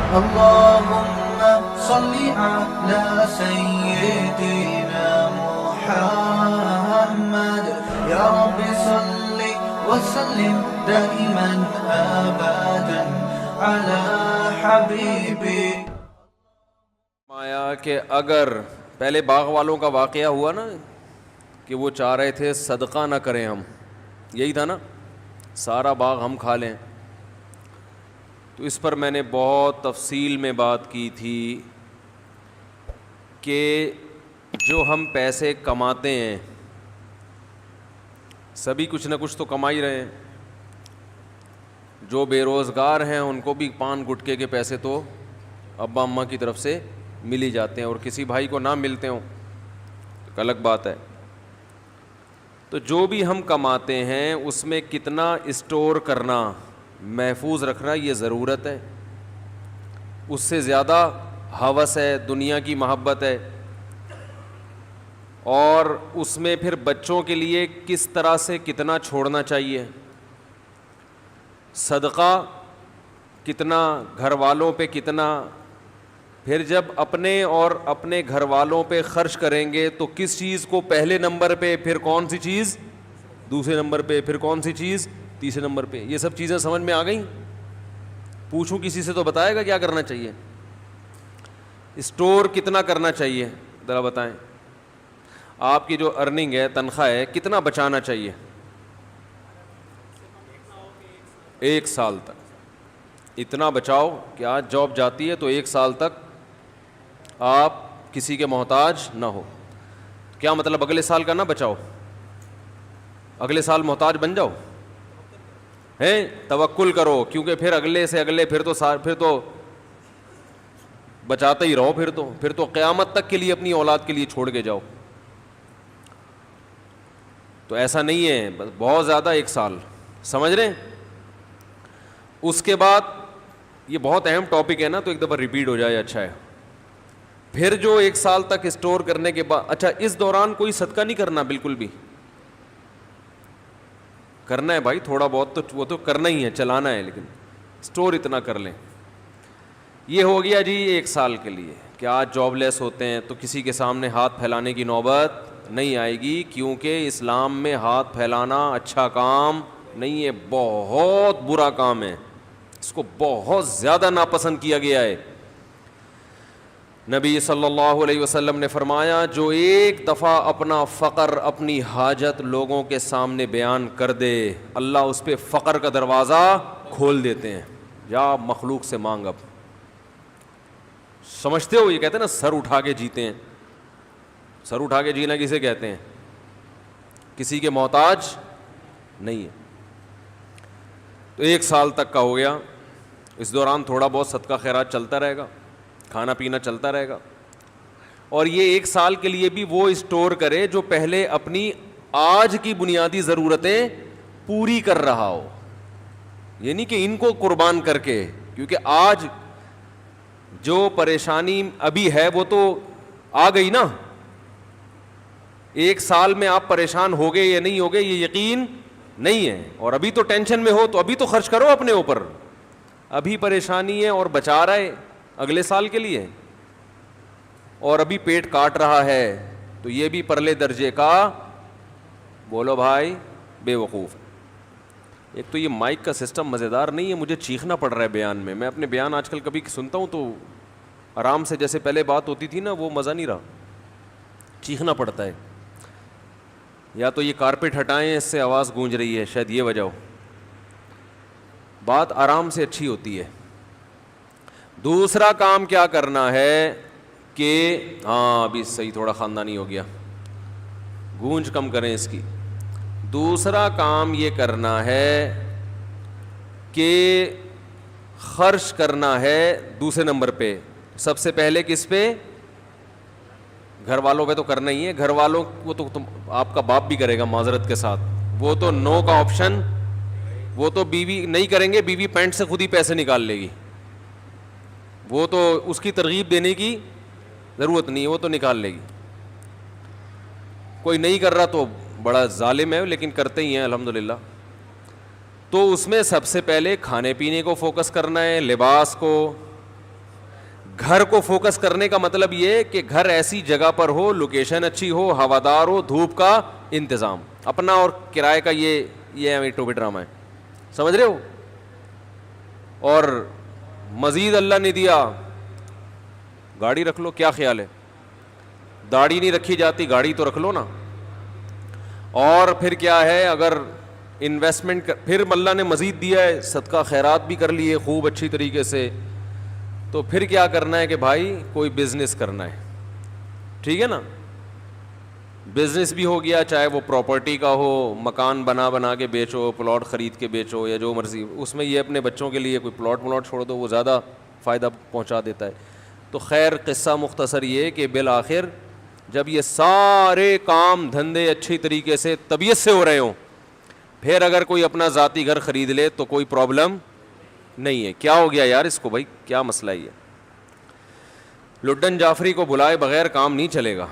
اللهم صل على سيدنا محمد يا رب صل وسلم دائما ابدا على حبيبي. آیا کہ اگر پہلے باغ والوں کا واقعہ ہوا نا کہ وہ چاہ رہے تھے صدقہ نہ کریں ہم، یہی تھا نا، سارا باغ ہم کھا لیں. تو اس پر میں نے بہت تفصیل میں بات کی تھی کہ جو ہم پیسے کماتے ہیں، سبھی کچھ نہ کچھ تو کما ہی رہے ہیں. جو بے روزگار ہیں ان کو بھی پان گٹکے کے پیسے تو ابا اماں کی طرف سے مل ہی جاتے ہیں، اور کسی بھائی کو نہ ملتے ہوں تو الگ بات ہے. تو جو بھی ہم کماتے ہیں اس میں کتنا اسٹور کرنا، محفوظ رکھنا، یہ ضرورت ہے. اس سے زیادہ ہوس ہے، دنیا کی محبت ہے. اور اس میں پھر بچوں کے لیے کس طرح سے کتنا چھوڑنا چاہیے، صدقہ کتنا، گھر والوں پہ کتنا. پھر جب اپنے اور اپنے گھر والوں پہ خرچ کریں گے تو کس چیز کو پہلے نمبر پہ، پھر کون سی چیز دوسرے نمبر پہ، پھر کون سی چیز تیسرے نمبر پہ. یہ سب چیزیں سمجھ میں آ گئیں؟ پوچھوں کسی سے تو بتائے گا کیا کرنا چاہیے. اسٹور کتنا کرنا چاہیے ذرا بتائیں. آپ کی جو ارننگ ہے، تنخواہ ہے، کتنا بچانا چاہیے؟ 1 سال تک اتنا بچاؤ کہ آج جاب جاتی ہے تو 1 سال تک آپ کسی کے محتاج نہ ہو. کیا مطلب؟ اگلے سال کا نہ بچاؤ، اگلے سال محتاج بن جاؤ. ہیں توکل کرو، کیونکہ پھر اگلے سے اگلے پھر تو بچاتے ہی رہو. پھر تو قیامت تک کے لیے اپنی اولاد کے لیے چھوڑ کے جاؤ. تو ایسا نہیں ہے بہت زیادہ 1 سال، سمجھ رہے ہیں؟ اس کے بعد یہ بہت اہم ٹاپک ہے نا، تو ایک دفعہ ریپیٹ ہو جائے اچھا ہے. پھر جو 1 سال تک اسٹور کرنے کے بعد، اچھا اس دوران کوئی صدقہ نہیں کرنا، بالکل بھی کرنا ہے بھائی تھوڑا بہت تو وہ تو کرنا ہی ہے، چلانا ہے، لیکن اسٹور اتنا کر لیں. یہ ہو گیا جی 1 سال کے لیے کہ آج جاب لیس ہوتے ہیں تو کسی کے سامنے ہاتھ پھیلانے کی نوبت نہیں آئے گی، کیونکہ اسلام میں ہاتھ پھیلانا اچھا کام نہیں ہے، بہت برا کام ہے. اس کو بہت زیادہ ناپسند کیا گیا ہے. نبی صلی اللہ علیہ وسلم نے فرمایا جو ایک دفعہ اپنا فقر، اپنی حاجت لوگوں کے سامنے بیان کر دے، اللہ اس پہ فقر کا دروازہ کھول دیتے ہیں. یا مخلوق سے مانگ. اب سمجھتے ہو؟ یہ کہتے ہیں نا سر اٹھا کے جیتے ہیں. سر اٹھا کے جینا کسے کہتے ہیں؟ کسی کے محتاج نہیں ہے. تو 1 سال تک کا ہو گیا. اس دوران تھوڑا بہت صدقہ خیرات چلتا رہے گا، کھانا پینا چلتا رہے گا. اور یہ 1 سال کے لیے بھی وہ اسٹور کرے جو پہلے اپنی آج کی بنیادی ضرورتیں پوری کر رہا ہو. یہ نہیں کہ ان کو قربان کر کے، کیونکہ آج جو پریشانی ابھی ہے وہ تو آ گئی نا. 1 سال میں آپ پریشان ہو گئے یا نہیں ہو گئے یہ یقین نہیں ہے. اور ابھی تو ٹینشن میں ہو تو ابھی تو خرچ کرو اپنے اوپر. ابھی پریشانی ہے اور بچا رہا ہے اگلے سال کے لیے، اور ابھی پیٹ کاٹ رہا ہے تو یہ بھی پرلے درجے کا بولو بھائی بے وقوف. ایک تو یہ مائک کا سسٹم مزیدار نہیں ہے، مجھے چیخنا پڑ رہا ہے بیان میں. میں اپنے بیان آج کل کبھی سنتا ہوں تو آرام سے جیسے پہلے بات ہوتی تھی نا وہ مزہ نہیں رہا، چیخنا پڑتا ہے. یا تو یہ کارپیٹ ہٹائیں، اس سے آواز گونج رہی ہے، شاید یہ وجہ ہو. بات آرام سے اچھی ہوتی ہے. دوسرا کام کیا کرنا ہے کہ ہاں ابھی صحیح تھوڑا خاندانی ہو گیا، گونج کم کریں اس کی. دوسرا کام یہ کرنا ہے کہ خرچ کرنا ہے دوسرے نمبر پہ. سب سے پہلے کس پہ؟ گھر والوں پہ تو کرنا ہی ہے. گھر والوں وہ تو آپ کا باپ بھی کرے گا معذرت کے ساتھ، وہ تو نو کا آپشن، وہ تو بیوی نہیں کریں گے، بیوی پینٹ سے خود ہی پیسے نکال لے گی. وہ تو اس کی ترغیب دینے کی ضرورت نہیں ہے، وہ تو نکال لے گی. کوئی نہیں کر رہا تو بڑا ظالم ہے، لیکن کرتے ہی ہیں الحمدللہ. تو اس میں سب سے پہلے کھانے پینے کو فوکس کرنا ہے، لباس کو، گھر کو فوکس کرنے کا مطلب یہ کہ گھر ایسی جگہ پر ہو, لوکیشن اچھی ہو, ہوادار ہو, دھوپ کا انتظام, اپنا اور کرائے کا یہ ٹوپی ڈرامہ ہے, سمجھ رہے ہو. اور مزید اللہ نے دیا گاڑی رکھ لو, کیا خیال ہے؟ داڑھی نہیں رکھی جاتی, گاڑی تو رکھ لو نا. اور پھر کیا ہے, اگر انویسٹمنٹ پھر اللہ نے مزید دیا ہے, صدقہ خیرات بھی کر لیے خوب اچھی طریقے سے, تو پھر کیا کرنا ہے کہ بھائی کوئی بزنس کرنا ہے, ٹھیک ہے نا. بزنس بھی ہو گیا, چاہے وہ پراپرٹی کا ہو, مکان بنا کے بیچو, پلاٹ خرید کے بیچو, یا جو مرضی, اس میں یہ اپنے بچوں کے لیے کوئی پلاٹ چھوڑ دو, وہ زیادہ فائدہ پہنچا دیتا ہے. تو خیر قصہ مختصر یہ کہ بالآخر جب یہ سارے کام دھندے اچھی طریقے سے طبیعت سے ہو رہے ہوں, پھر اگر کوئی اپنا ذاتی گھر خرید لے تو کوئی پرابلم نہیں ہے. کیا ہو گیا یار اس کو, بھائی کیا مسئلہ ہے؟ لڈن جعفری کو بلائے بغیر کام نہیں چلے گا.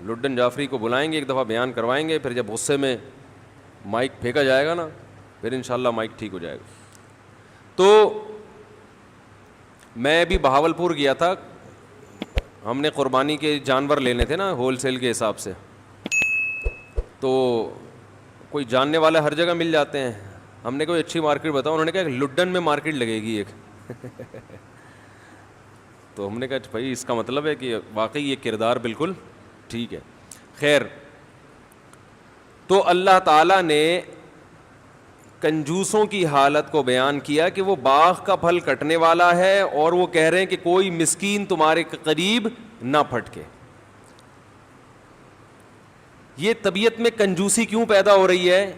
لڈن جعفری کو بلائیں گے, ایک دفعہ بیان کروائیں گے, پھر جب غصے میں مائک پھینکا جائے گا نا, پھر انشاءاللہ مائک ٹھیک ہو جائے گا. تو میں بھی بہاولپور گیا تھا, ہم نے قربانی کے جانور لینے تھے نا ہول سیل کے حساب سے, تو کوئی جاننے والا ہر جگہ مل جاتے ہیں. ہم نے کوئی اچھی مارکیٹ بتاؤ, انہوں نے کہا کہ لڈن میں مارکیٹ لگے گی ایک. تو ہم نے کہا بھائی اس کا مطلب ہے کہ واقعی یہ کردار بالکل ٹھیک ہے. خیر, تو اللہ تعالیٰ نے کنجوسوں کی حالت کو بیان کیا کہ وہ باغ کا پھل کٹنے والا ہے, اور وہ کہہ رہے ہیں کہ کوئی مسکین تمہارے قریب نہ پھٹکے. یہ طبیعت میں کنجوسی کیوں پیدا ہو رہی ہے؟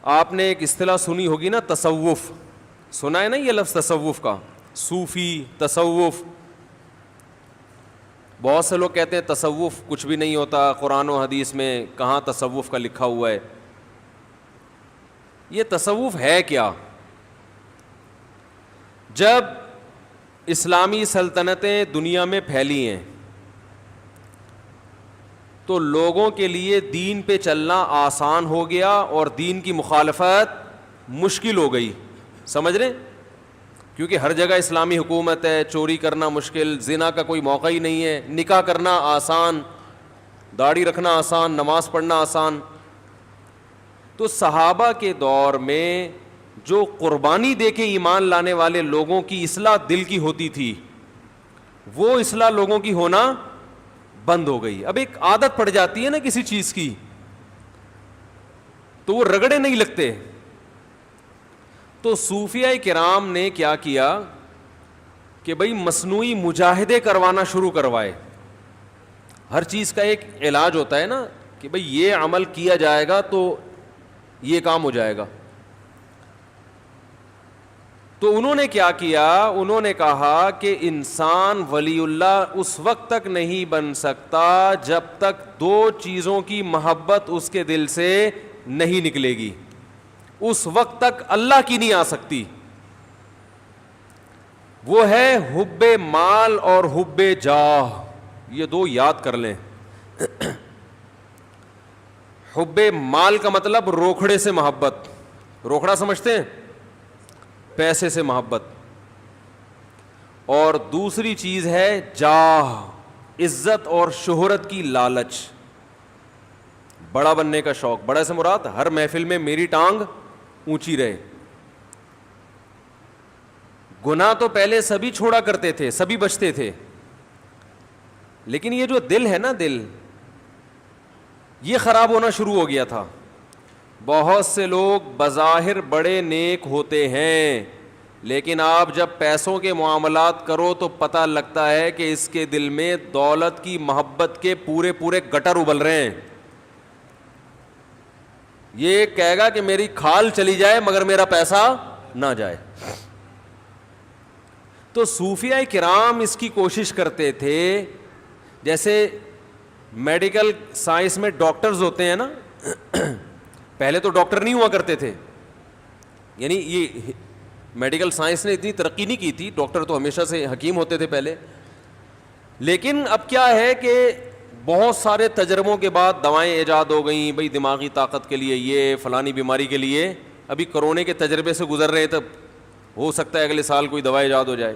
آپ نے ایک اصطلاح سنی ہوگی نا, تصوف, سنا ہے نا یہ لفظ تصوف کا, صوفی تصوف. بہت سے لوگ کہتے ہیں تصوف کچھ بھی نہیں ہوتا, قرآن و حدیث میں کہاں تصوف کا لکھا ہوا ہے. یہ تصوف ہے کیا؟ جب اسلامی سلطنتیں دنیا میں پھیلی ہیں تو لوگوں کے لیے دین پہ چلنا آسان ہو گیا اور دین کی مخالفت مشکل ہو گئی, سمجھ رہے؟ کیونکہ ہر جگہ اسلامی حکومت ہے, چوری کرنا مشکل, زنا کا کوئی موقع ہی نہیں ہے, نکاح کرنا آسان, داڑھی رکھنا آسان, نماز پڑھنا آسان. تو صحابہ کے دور میں جو قربانی دے کے ایمان لانے والے لوگوں کی اصلاح دل کی ہوتی تھی, وہ اصلاح لوگوں کی ہونا بند ہو گئی. اب ایک عادت پڑ جاتی ہے نا کسی چیز کی, تو وہ رگڑے نہیں لگتے. تو صوفیاء کرام نے کیا کیا کہ بھئی مصنوعی مجاہدے کروانا شروع کروائے. ہر چیز کا ایک علاج ہوتا ہے نا کہ بھئی یہ عمل کیا جائے گا تو یہ کام ہو جائے گا. تو انہوں نے کیا کیا, انہوں نے کہا کہ انسان ولی اللہ اس وقت تک نہیں بن سکتا جب تک دو چیزوں کی محبت اس کے دل سے نہیں نکلے گی, اس وقت تک اللہ کی نہیں آ سکتی. وہ ہے حب مال اور حب جاہ, یہ دو یاد کر لیں. حب مال کا مطلب روکھڑے سے محبت, روکھڑا سمجھتے ہیں, پیسے سے محبت. اور دوسری چیز ہے جاہ, عزت اور شہرت کی لالچ, بڑا بننے کا شوق. بڑا سے مراد ہر محفل میں میری ٹانگ اونچی رہے. گناہ تو پہلے سبھی چھوڑا کرتے تھے, سبھی بچتے تھے, لیکن یہ جو دل ہے نا, دل یہ خراب ہونا شروع ہو گیا تھا. بہت سے لوگ بظاہر بڑے نیک ہوتے ہیں, لیکن آپ جب پیسوں کے معاملات کرو تو پتہ لگتا ہے کہ اس کے دل میں دولت کی محبت کے پورے پورے گٹر ابل رہے ہیں. یہ کہے گا کہ میری کھال چلی جائے مگر میرا پیسہ نہ جائے. تو صوفیاء کرام اس کی کوشش کرتے تھے. جیسے میڈیکل سائنس میں ڈاکٹرز ہوتے ہیں نا, پہلے تو ڈاکٹر نہیں ہوا کرتے تھے, یعنی یہ میڈیکل سائنس نے اتنی ترقی نہیں کی تھی, ڈاکٹر تو ہمیشہ سے حکیم ہوتے تھے پہلے. لیکن اب کیا ہے کہ بہت سارے تجربوں کے بعد دوائیں ایجاد ہو گئیں, بھئی دماغی طاقت کے لیے, یہ فلانی بیماری کے لیے. ابھی کرونے کے تجربے سے گزر رہے تھے, ہو سکتا ہے اگلے سال کوئی دوا ایجاد ہو جائے،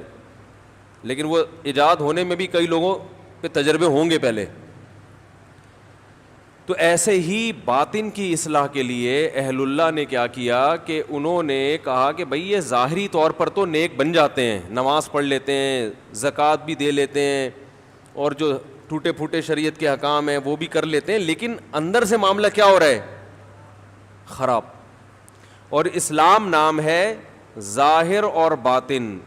لیکن وہ ایجاد ہونے میں بھی کئی لوگوں پہ تجربے ہوں گے پہلے. تو ایسے ہی باطن کی اصلاح کے لیے اہل اللہ نے کیا کیا کہ انہوں نے کہا کہ بھئی یہ ظاہری طور پر تو نیک بن جاتے ہیں، نماز پڑھ لیتے ہیں، زکوٰۃ بھی دے لیتے ہیں، اور جو ٹوٹے پھوٹے شریعت کے احکام ہیں وہ بھی کر لیتے ہیں، لیکن اندر سے معاملہ کیا ہو رہا ہے؟ خراب. اور اسلام نام ہے ظاہر اور باطن.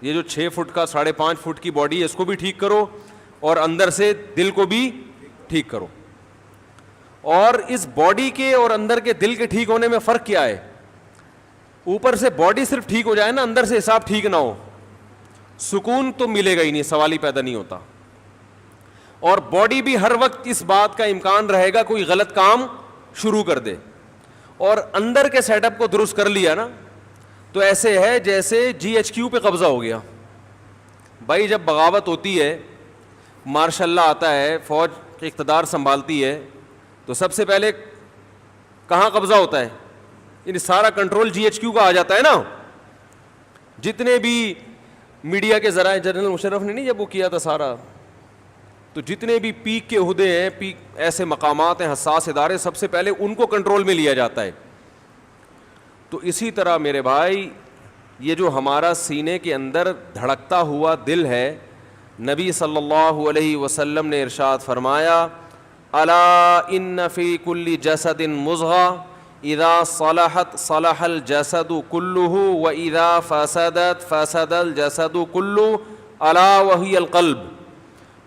یہ جو 6 فٹ کا 5.5 فٹ کی باڈی ہے اس کو بھی ٹھیک کرو، اور اندر سے دل کو بھی ٹھیک کرو. اور اس باڈی کے اور اندر کے دل کے ٹھیک ہونے میں فرق کیا ہے؟ اوپر سے باڈی صرف ٹھیک ہو جائے نا، اندر سے حساب ٹھیک نہ ہو، سکون تو ملے گا ہی نہیں، سوال ہی پیدا نہیں ہوتا. اور باڈی بھی ہر وقت اس بات کا امکان رہے گا کوئی غلط کام شروع کر دے. اور اندر کے سیٹ اپ کو درست کر لیا نا تو ایسے ہے جیسے GHQ پہ قبضہ ہو گیا. بھائی جب بغاوت ہوتی ہے، مارشاء اللہ آتا ہے، فوج اقتدار سنبھالتی ہے، تو سب سے پہلے کہاں قبضہ ہوتا ہے؟ یعنی سارا کنٹرول GHQ کا آ جاتا ہے نا. جتنے بھی میڈیا کے ذرائع، جنرل مشرف نے نہیں جب وہ کیا تھا سارا، تو جتنے بھی پیک کے عہدے ہیں، پیک ایسے مقامات ہیں، حساس ادارے، سب سے پہلے ان کو کنٹرول میں لیا جاتا ہے. تو اسی طرح میرے بھائی یہ جو ہمارا سینے کے اندر دھڑکتا ہوا دل ہے، نبی صلی اللہ علیہ وسلم نے ارشاد فرمایا الا ان فی کل جسد مضغہ اذا صلحت صلح الجسد کلہ واذا فسدت فسد الجسد کلہ الا وہی القلب.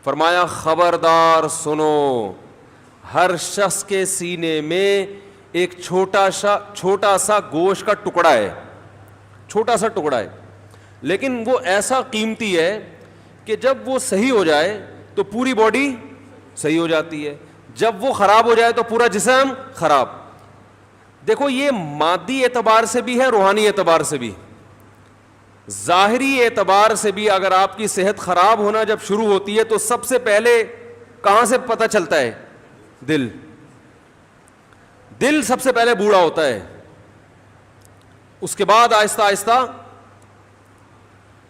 فرمایا خبردار سنو، ہر شخص کے سینے میں ایک چھوٹا سا گوشت کا ٹکڑا ہے، چھوٹا سا ٹکڑا ہے، لیکن وہ ایسا قیمتی ہے کہ جب وہ صحیح ہو جائے تو پوری باڈی صحیح ہو جاتی ہے، جب وہ خراب ہو جائے تو پورا جسم خراب. دیکھو یہ مادی اعتبار سے بھی ہے، روحانی اعتبار سے بھی. ظاہری اعتبار سے بھی اگر آپ کی صحت خراب ہونا جب شروع ہوتی ہے تو سب سے پہلے کہاں سے پتہ چلتا ہے؟ دل. دل سب سے پہلے بوڑھا ہوتا ہے، اس کے بعد آہستہ آہستہ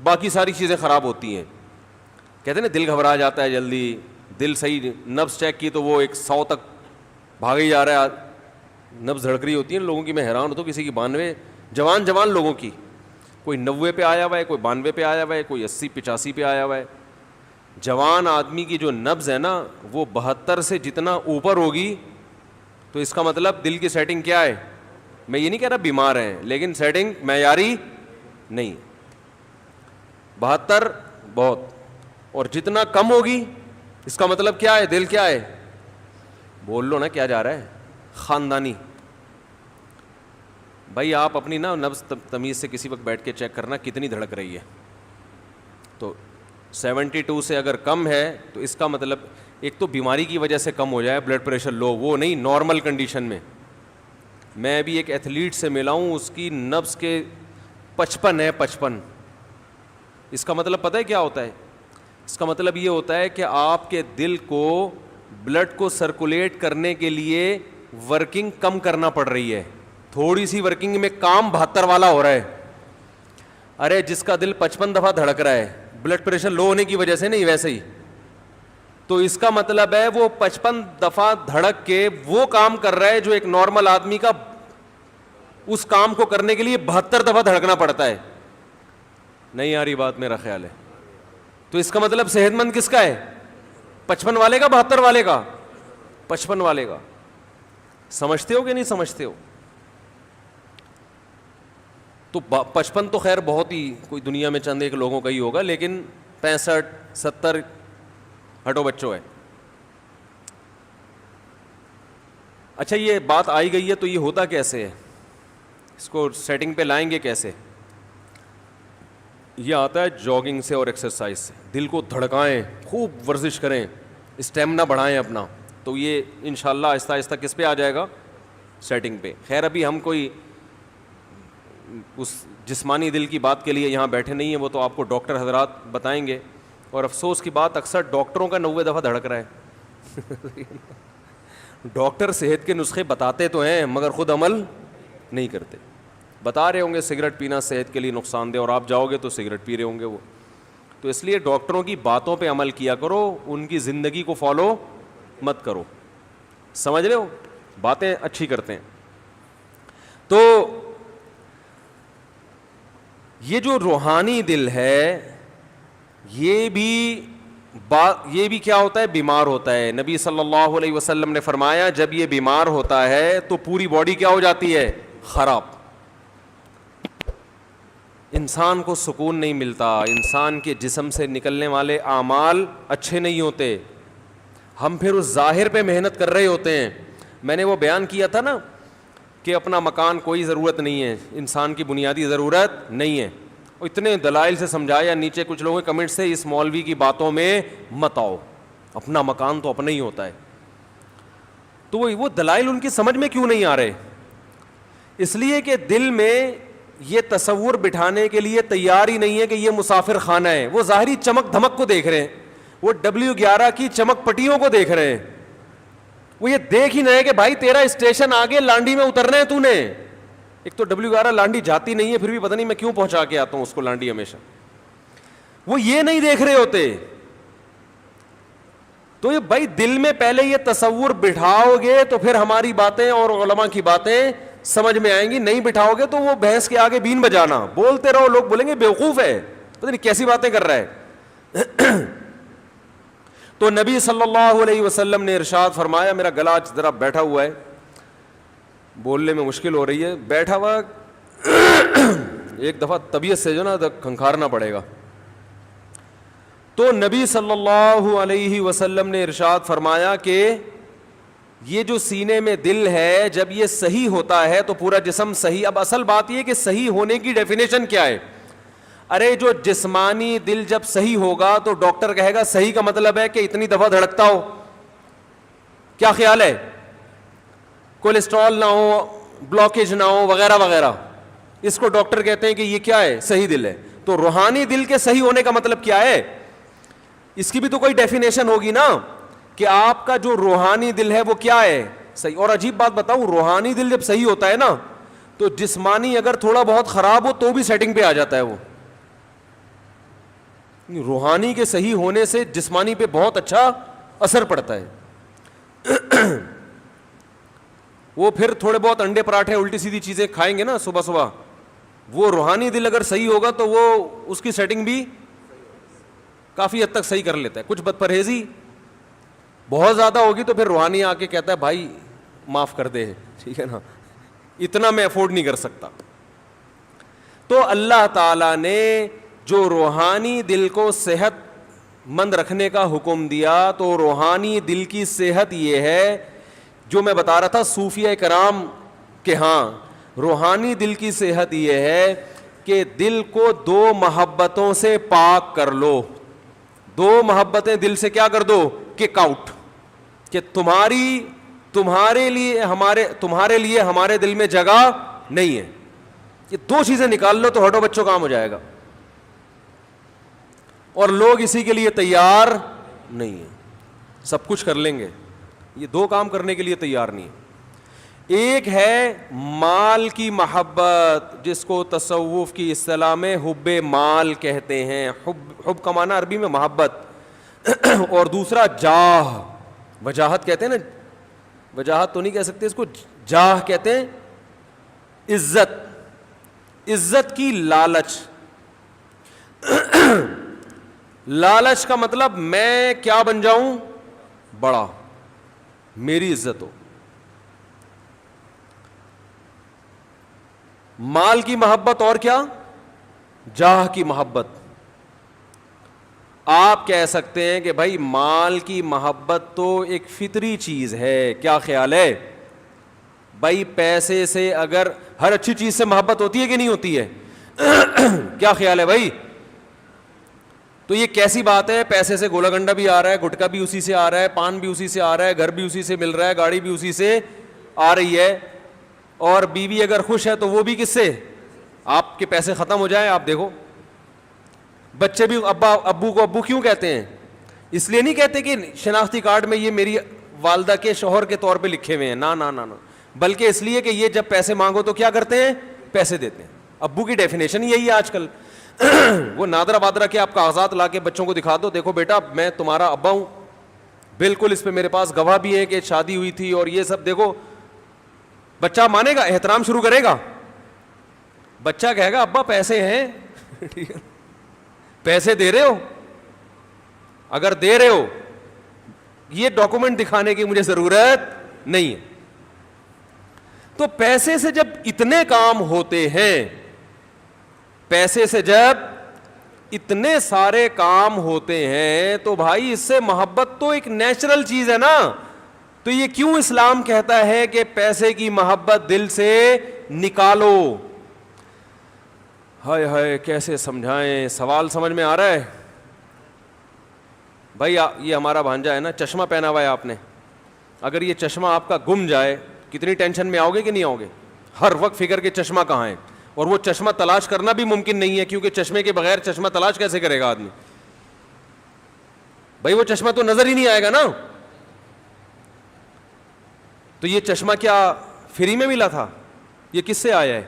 باقی ساری چیزیں خراب ہوتی ہیں. کہتے ہیں نا دل گھبرا جاتا ہے جلدی، دل صحیح نبض چیک کی تو وہ 100 تک بھاگ ہی جا رہا ہے، نبض دھڑک رہی ہوتی ہے لوگوں کی. میں حیران ہوتا ہوں، کسی کی 92، جوان لوگوں کی، کوئی 90 پہ آیا ہوا ہے، کوئی 92 پہ آیا ہوا ہے، کوئی 80-85 پہ آیا ہوا ہے. جوان آدمی کی جو نبض ہے نا وہ 72 سے جتنا اوپر ہوگی تو اس کا مطلب دل کی سیٹنگ کیا ہے؟ میں یہ نہیں کہہ رہا بیمار ہیں، لیکن سیٹنگ معیاری نہیں. 72 بہت، اور جتنا کم ہوگی اس کا مطلب کیا ہے؟ دل کیا ہے؟ بول لو نا کیا جا رہا ہے؟ خاندانی. بھائی آپ اپنی نا نبض تمیز سے کسی وقت بیٹھ کے چیک کرنا کتنی دھڑک رہی ہے. تو 72 سے اگر کم ہے تو اس کا مطلب ایک تو بیماری کی وجہ سے کم ہو جائے، بلڈ پریشر لو، وہ نہیں، نارمل کنڈیشن میں. میں ابھی ایک ایتھلیٹ سے ملا ہوں، اس کی نبض کے 55 ہے، 55. اس کا مطلب پتہ ہے کیا ہوتا ہے؟ اس کا مطلب یہ ہوتا ہے کہ آپ کے دل کو بلڈ کو سرکولیٹ کرنے کے لیے ورکنگ کم کرنا پڑ رہی ہے. تھوڑی سی ورکنگ میں کام 72 والا ہو رہا ہے. ارے جس کا دل 55 دفعہ دھڑک رہا ہے بلڈ پریشر لو ہونے کی وجہ سے نہیں، ویسے ہی، تو اس کا مطلب ہے وہ 55 دفعہ دھڑک کے وہ کام کر رہا ہے جو ایک نارمل آدمی کا اس کام کو کرنے کے لیے 72 دفعہ دھڑکنا پڑتا ہے. نہیں آ رہی بات میرا خیال ہے. تو اس کا مطلب صحت مند کس کا ہے؟ 55 والے کا، 72 والے کا؟ 55 والے کا. سمجھتے ہو کہ نہیں سمجھتے ہو؟ تو 55 تو خیر بہت ہی کوئی دنیا میں چند ایک لوگوں کا ہی ہوگا، لیکن 65 70 ہٹو بچوں ہے. اچھا یہ بات آئی گئی ہے تو یہ ہوتا کیسے ہے؟ اس کو سیٹنگ پہ لائیں گے کیسے؟ یہ آتا ہے جاگنگ سے اور ایکسرسائز سے. دل کو دھڑکائیں، خوب ورزش کریں، اسٹیمنا بڑھائیں اپنا، تو یہ انشاءاللہ آہستہ آہستہ کس پہ آ جائے گا؟ سیٹنگ پہ. خیر ابھی ہم کوئی اس جسمانی دل کی بات کے لیے یہاں بیٹھے نہیں ہیں، وہ تو آپ کو ڈاکٹر حضرات بتائیں گے. اور افسوس کی بات اکثر ڈاکٹروں کا 90 دفعہ دھڑک رہا ہے. ڈاکٹر صحت کے نسخے بتاتے تو ہیں مگر خود عمل نہیں کرتے. بتا رہے ہوں گے سگریٹ پینا صحت کے لیے نقصان دہ، اور آپ جاؤ گے تو سگریٹ پی رہے ہوں گے وہ. تو اس لیے ڈاکٹروں کی باتوں پہ عمل کیا کرو، ان کی زندگی کو فالو مت کرو. سمجھ رہے ہو؟ باتیں اچھی کرتے ہیں. تو یہ جو روحانی دل ہے یہ بھی کیا ہوتا ہے؟ بیمار ہوتا ہے. نبی صلی اللہ علیہ وسلم نے فرمایا جب یہ بیمار ہوتا ہے تو پوری باڈی کیا ہو جاتی ہے؟ خراب. انسان کو سکون نہیں ملتا، انسان کے جسم سے نکلنے والے اعمال اچھے نہیں ہوتے. ہم پھر اس ظاہر پہ محنت کر رہے ہوتے ہیں. میں نے وہ بیان کیا تھا نا کہ اپنا مکان کوئی ضرورت نہیں ہے، انسان کی بنیادی ضرورت نہیں ہے. اتنے دلائل سے سمجھایا، نیچے کچھ لوگوں کے کمنٹ سے اس مولوی کی باتوں میں مت آؤ، اپنا مکان تو اپنا ہی ہوتا ہے. تو وہ دلائل ان کی سمجھ میں کیوں نہیں آ رہے؟ اس لیے کہ دل میں یہ تصور بٹھانے کے لیے تیار ہی نہیں ہے کہ یہ مسافر خانہ ہے. وہ ظاہری چمک دھمک کو دیکھ رہے ہیں، وہ W11 کی چمک پٹیوں کو دیکھ رہے ہیں. وہ یہ دیکھ ہی نہیں ہے کہ بھائی تیرا اسٹیشن آگے لانڈی میں اترنا ہے تو نے. ایک تو W11 لانڈی جاتی نہیں ہے، پھر بھی پتہ نہیں میں کیوں پہنچا کے آتا ہوں اس کو لانڈی ہمیشہ. وہ یہ نہیں دیکھ رہے ہوتے. تو یہ بھائی دل میں پہلے یہ تصور بٹھاؤ گے تو پھر ہماری باتیں اور علماء کی باتیں سمجھ میں آئیں گی. نہیں بٹھاؤ گے تو وہ بھینس کے آگے بین بجانا، بولتے رہو، لوگ بولیں گے بیوقوف ہے، پتہ نہیں کیسی باتیں کر رہا ہے. تو نبی صلی اللہ علیہ وسلم نے ارشاد فرمایا، میرا گلا ذرا بیٹھا ہوا ہے، بولنے میں مشکل ہو رہی ہے، بیٹھا ہوا ایک دفعہ طبیعت سے جو نا کھنکھارنا پڑے گا. تو نبی صلی اللہ علیہ وسلم نے ارشاد فرمایا کہ یہ جو سینے میں دل ہے جب یہ صحیح ہوتا ہے تو پورا جسم صحیح. اب اصل بات یہ کہ صحیح ہونے کی ڈیفینیشن کیا ہے؟ ارے جو جسمانی دل جب صحیح ہوگا تو ڈاکٹر کہے گا صحیح کا مطلب ہے کہ اتنی دفعہ دھڑکتا ہو. کیا خیال ہے؟ کولیسٹرول نہ ہو، بلاکیج نہ ہو، وغیرہ وغیرہ. اس کو ڈاکٹر کہتے ہیں کہ یہ کیا ہے؟ صحیح دل ہے. تو روحانی دل کے صحیح ہونے کا مطلب کیا ہے؟ اس کی بھی تو کوئی ڈیفینیشن ہوگی نا کہ آپ کا جو روحانی دل ہے وہ کیا ہے؟ صحیح. اور عجیب بات بتاؤں، روحانی دل جب صحیح ہوتا ہے نا تو جسمانی اگر تھوڑا بہت خراب ہو تو بھی سیٹنگ پہ آ جاتا ہے. وہ روحانی کے صحیح ہونے سے جسمانی پہ بہت اچھا اثر پڑتا ہے. وہ پھر تھوڑے بہت انڈے پراٹھے الٹی سیدھی چیزیں کھائیں گے نا صبح صبح، وہ روحانی دل اگر صحیح ہوگا تو وہ اس کی سیٹنگ بھی کافی حد تک صحیح کر لیتا ہے. کچھ بد پرہیزی بہت زیادہ ہوگی تو پھر روحانی آ کے کہتا ہے بھائی معاف کر دے، ٹھیک ہے نا، اتنا میں افورڈ نہیں کر سکتا. تو اللہ تعالیٰ نے جو روحانی دل کو صحت مند رکھنے کا حکم دیا، تو روحانی دل کی صحت یہ ہے جو میں بتا رہا تھا صوفیہ کرام کہ ہاں روحانی دل کی صحت یہ ہے کہ دل کو دو محبتوں سے پاک کر لو. دو محبتیں دل سے کیا کر دو؟ Kick out. کہ تمہارے لیے ہمارے دل میں جگہ نہیں ہے. یہ دو چیزیں نکال لو تو ہٹو بچوں کام ہو جائے گا. اور لوگ اسی کے لیے تیار نہیں ہیں. سب کچھ کر لیں گے، یہ دو کام کرنے کے لیے تیار نہیں ہے. ایک ہے مال کی محبت جس کو تصوف کی اصطلاح میں حب مال کہتے ہیں. حب کا معنی عربی میں محبت. اور دوسرا جاہ، وجاہت کہتے ہیں نا، وجاہت تو نہیں کہہ سکتے اس کو، جاہ کہتے ہیں عزت کی لالچ. لالچ کا مطلب میں کیا بن جاؤں؟ بڑا، میری عزت ہو. مال کی محبت اور کیا؟ جاہ کی محبت. آپ کہہ سکتے ہیں کہ بھائی مال کی محبت تو ایک فطری چیز ہے. کیا خیال ہے بھائی؟ پیسے سے اگر ہر اچھی چیز سے محبت ہوتی ہے کہ نہیں ہوتی ہے؟ کیا خیال ہے بھائی؟ تو یہ کیسی بات ہے؟ پیسے سے گولا گنڈا بھی آ رہا ہے، گٹکا بھی اسی سے آ رہا ہے، پان بھی اسی سے آ رہا ہے، گھر بھی اسی سے مل رہا ہے، گاڑی بھی اسی سے آ رہی ہے، اور بیوی اگر خوش ہے تو وہ بھی کس سے؟ آپ کے پیسے ختم ہو جائیں آپ دیکھو. بچے بھی ابو کو ابو کیوں کہتے ہیں؟ اس لیے نہیں کہتے کہ شناختی کارڈ میں یہ میری والدہ کے شوہر کے طور پہ لکھے ہوئے ہیں، نہ نہ نہ نہ، بلکہ اس لیے کہ یہ جب پیسے مانگو تو کیا کرتے ہیں؟ پیسے دیتے ہیں. ابو کی ڈیفینیشن یہی ہے آج کل. وہ نادرا بادرا کے آپ کاغذات لا کے بچوں کو دکھا دو, دیکھو بیٹا میں تمہارا ابا ہوں, بالکل اس پہ میرے پاس گواہ بھی ہے کہ شادی ہوئی تھی اور یہ سب, دیکھو. بچہ مانے گا, احترام شروع کرے گا. بچہ کہے گا ابا پیسے ہیں, پیسے دے رہے ہو, اگر دے رہے ہو یہ ڈاکومنٹ دکھانے کی مجھے ضرورت نہیں ہے. تو پیسے سے جب اتنے کام ہوتے ہیں, پیسے سے جب اتنے سارے کام ہوتے ہیں, تو بھائی اس سے محبت تو ایک نیچرل چیز ہے نا. تو یہ کیوں اسلام کہتا ہے کہ پیسے کی محبت دل سے نکالو؟ ہائے ہائے کیسے سمجھائیں, سوال سمجھ میں آ رہا ہے بھائی؟ یہ ہمارا بھانجا ہے نا, چشمہ پہنا ہوا ہے آپ نے, اگر یہ چشمہ آپ کا گم جائے کتنی ٹینشن میں آؤ گے کہ نہیں آؤ گے؟ ہر وقت فکر کے چشمہ کہاں ہے, اور وہ چشمہ تلاش کرنا بھی ممکن نہیں ہے, کیونکہ چشمے کے بغیر چشمہ تلاش کیسے کرے گا آدمی؟ بھائی وہ چشمہ تو نظر ہی نہیں آئے گا نا. تو یہ چشمہ کیا فری میں ملا تھا؟ یہ کس سے آیا ہے؟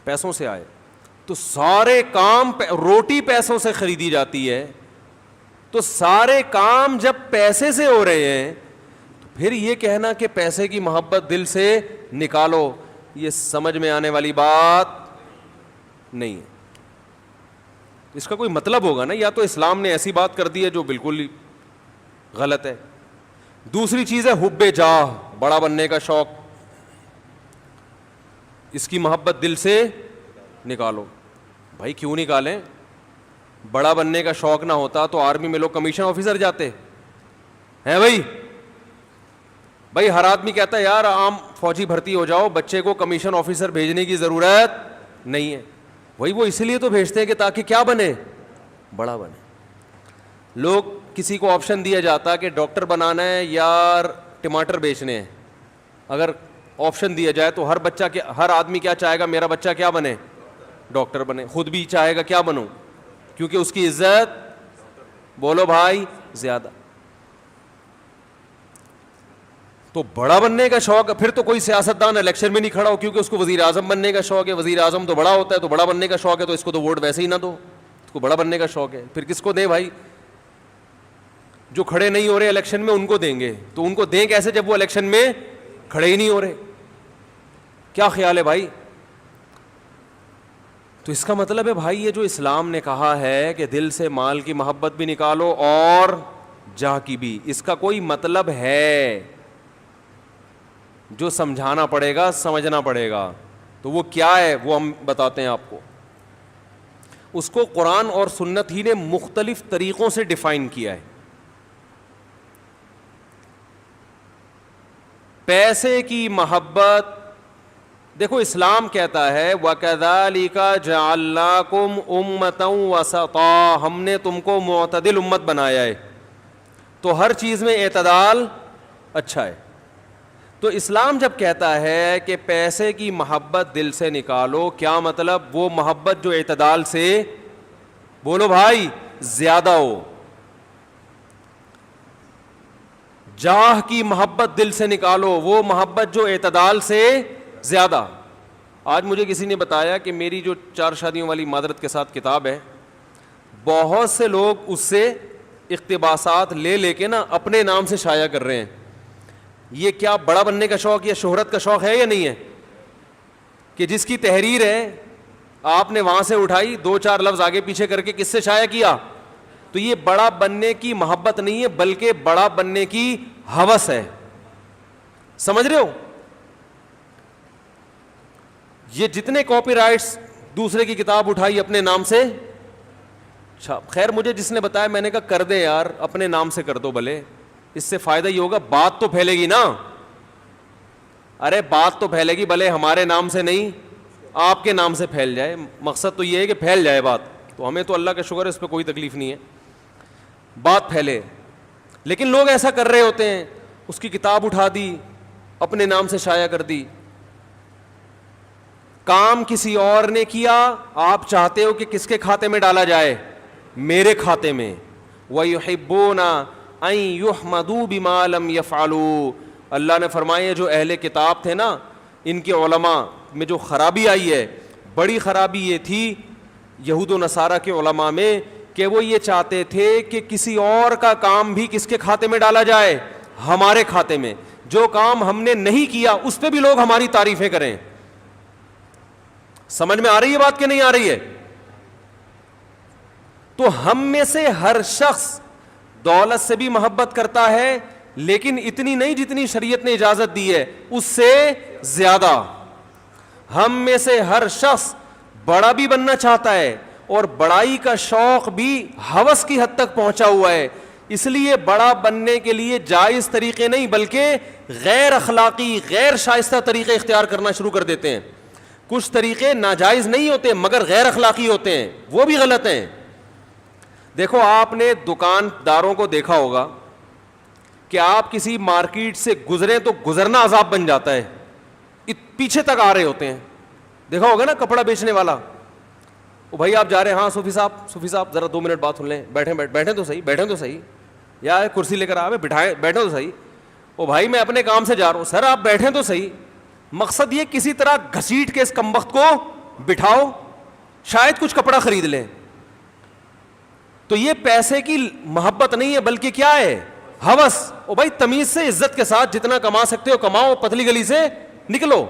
پیسوں سے آیا. تو سارے کام, روٹی پیسوں سے خریدی جاتی ہے, تو سارے کام جب پیسے سے ہو رہے ہیں تو پھر یہ کہنا کہ پیسے کی محبت دل سے نکالو, یہ سمجھ میں آنے والی بات نہیں ہے. اس کا کوئی مطلب ہوگا نا, یا تو اسلام نے ایسی بات کر دی ہے جو بالکل ہی غلط ہے. دوسری چیز ہے حب جاہ, بڑا بننے کا شوق. اس کی محبت دل سے نکالو. بھائی کیوں نکالیں؟ بڑا بننے کا شوق نہ ہوتا تو آرمی میں لوگ کمیشن آفیسر جاتے ہیں بھائی. بھائی ہر آدمی کہتا ہے یار عام فوجی بھرتی ہو جاؤ, بچے کو کمیشن آفیسر بھیجنے کی ضرورت نہیں ہے. وہی وہ اس لیے تو بھیجتے ہیں کہ تاکہ کیا بنے؟ بڑا بنے. لوگ کسی کو آپشن دیا جاتا کہ ڈاکٹر بنانا ہے یا ٹماٹر بیچنے ہیں, اگر آپشن دیا جائے تو ہر آدمی کیا چاہے گا؟ میرا بچہ کیا بنے؟ ڈاکٹر بنے. خود بھی چاہے گا کیا بنوں, کیونکہ اس کی عزت, بولو بھائی, زیادہ. تو بڑا بننے کا شوق, پھر تو کوئی سیاستدان الیکشن میں نہیں کھڑا ہو کیونکہ اس کو وزیر اعظم بننے کا شوق ہے. وزیر اعظم تو بڑا ہوتا ہے, تو بڑا بننے کا شوق ہے, تو اس کو تو ووٹ ویسے ہی نہ دو, اس کو بڑا بننے کا شوق ہے. پھر کس کو دیں بھائی؟ جو کھڑے نہیں ہو رہے الیکشن میں ان کو دیں گے. تو ان کو دیں کیسے جب وہ الیکشن میں کھڑے ہی نہیں ہو رہے؟ کیا خیال ہے بھائی؟ تو اس کا مطلب ہے بھائی یہ جو اسلام نے کہا ہے کہ دل سے مال کی محبت بھی نکالو اور جاہ کی بھی, اس کا کوئی مطلب ہے جو سمجھانا پڑے گا, سمجھنا پڑے گا. تو وہ کیا ہے وہ ہم بتاتے ہیں آپ کو. اس کو قرآن اور سنت ہی نے مختلف طریقوں سے ڈیفائن کیا ہے. پیسے کی محبت, دیکھو اسلام کہتا ہے وَكَذَلِكَ جَعَلْنَاكُمْ أُمَّةً وَسَطًا, ہم نے تم کو معتدل امت بنایا ہے. تو ہر چیز میں اعتدال اچھا ہے. تو اسلام جب کہتا ہے کہ پیسے کی محبت دل سے نکالو, کیا مطلب؟ وہ محبت جو اعتدال سے, بولو بھائی, زیادہ ہو. جاہ کی محبت دل سے نکالو, وہ محبت جو اعتدال سے زیادہ. آج مجھے کسی نے بتایا کہ میری جو 4 شادیوں والی معذرت کے ساتھ کتاب ہے, بہت سے لوگ اس سے اقتباسات لے کے نا اپنے نام سے شائع کر رہے ہیں. یہ کیا بڑا بننے کا شوق یا شہرت کا شوق ہے یا نہیں ہے؟ کہ جس کی تحریر ہے آپ نے وہاں سے اٹھائی, 2-4 لفظ آگے پیچھے کر کے کس سے شائع کیا. تو یہ بڑا بننے کی محبت نہیں ہے, بلکہ بڑا بننے کی ہوس ہے. سمجھ رہے ہو؟ یہ جتنے کاپی رائٹس دوسرے کی کتاب اٹھائی اپنے نام سے, اچھا خیر مجھے جس نے بتایا, میں نے کہا کر دے یار, اپنے نام سے کر دو بھلے, اس سے فائدہ ہی ہوگا, بات تو پھیلے گی نا. ارے بات تو پھیلے گی, بھلے ہمارے نام سے نہیں آپ کے نام سے پھیل جائے, مقصد تو یہ ہے کہ پھیل جائے بات. تو ہمیں تو اللہ کا شکر ہے, اس پہ کوئی تکلیف نہیں ہے, بات پھیلے. لیکن لوگ ایسا کر رہے ہوتے ہیں, اس کی کتاب اٹھا دی, اپنے نام سے شائع کر دی. کام کسی اور نے کیا, آپ چاہتے ہو کہ کس کے کھاتے میں ڈالا جائے؟ میرے کھاتے میں. وَيُحِبُّونَ أَن يُحْمَدُوا بِمَا لَمْ يَفْعَلُوا. اللہ نے فرمایا جو اہل کتاب تھے نا, ان کے علماء میں جو خرابی آئی ہے, بڑی خرابی یہ تھی یہود و نصارہ کے علماء میں کہ وہ یہ چاہتے تھے کہ کسی اور کا کام بھی کس کے کھاتے میں ڈالا جائے, ہمارے کھاتے میں. جو کام ہم نے نہیں کیا اس پہ بھی لوگ ہماری تعریفیں کریں. سمجھ میں آ رہی ہے بات کہ نہیں آ رہی ہے؟ تو ہم میں سے ہر شخص دولت سے بھی محبت کرتا ہے, لیکن اتنی نہیں جتنی شریعت نے اجازت دی ہے, اس سے زیادہ. ہم میں سے ہر شخص بڑا بھی بننا چاہتا ہے اور بڑائی کا شوق بھی ہوس کی حد تک پہنچا ہوا ہے. اس لیے بڑا بننے کے لیے جائز طریقے نہیں بلکہ غیر اخلاقی, غیر شائستہ طریقے اختیار کرنا شروع کر دیتے ہیں. کچھ طریقے ناجائز نہیں ہوتے مگر غیر اخلاقی ہوتے ہیں, وہ بھی غلط ہیں. دیکھو آپ نے دکانداروں کو دیکھا ہوگا کہ آپ کسی مارکیٹ سے گزریں تو گزرنا عذاب بن جاتا ہے, پیچھے تک آ رہے ہوتے ہیں. دیکھا ہوگا نا کپڑا بیچنے والا, وہ بھائی آپ جا رہے ہیں, ہاں صوفی صاحب ذرا 2 منٹ بات سن لیں, بیٹھیں تو صحیح, یا کرسی لے کر آئے بیٹھیں تو صحیح. وہ بھائی میں اپنے کام سے جا رہا ہوں, سر آپ بیٹھیں تو صحیح. مقصد یہ کسی طرح گھسیٹ کے اس کمبخت کو بٹھاؤ, شاید کچھ کپڑا خرید لیں. تو یہ پیسے کی محبت نہیں ہے بلکہ کیا ہے, ہوس. او بھائی تمیز سے عزت کے ساتھ جتنا کما سکتے ہو کماؤ, پتلی گلی سے نکلو.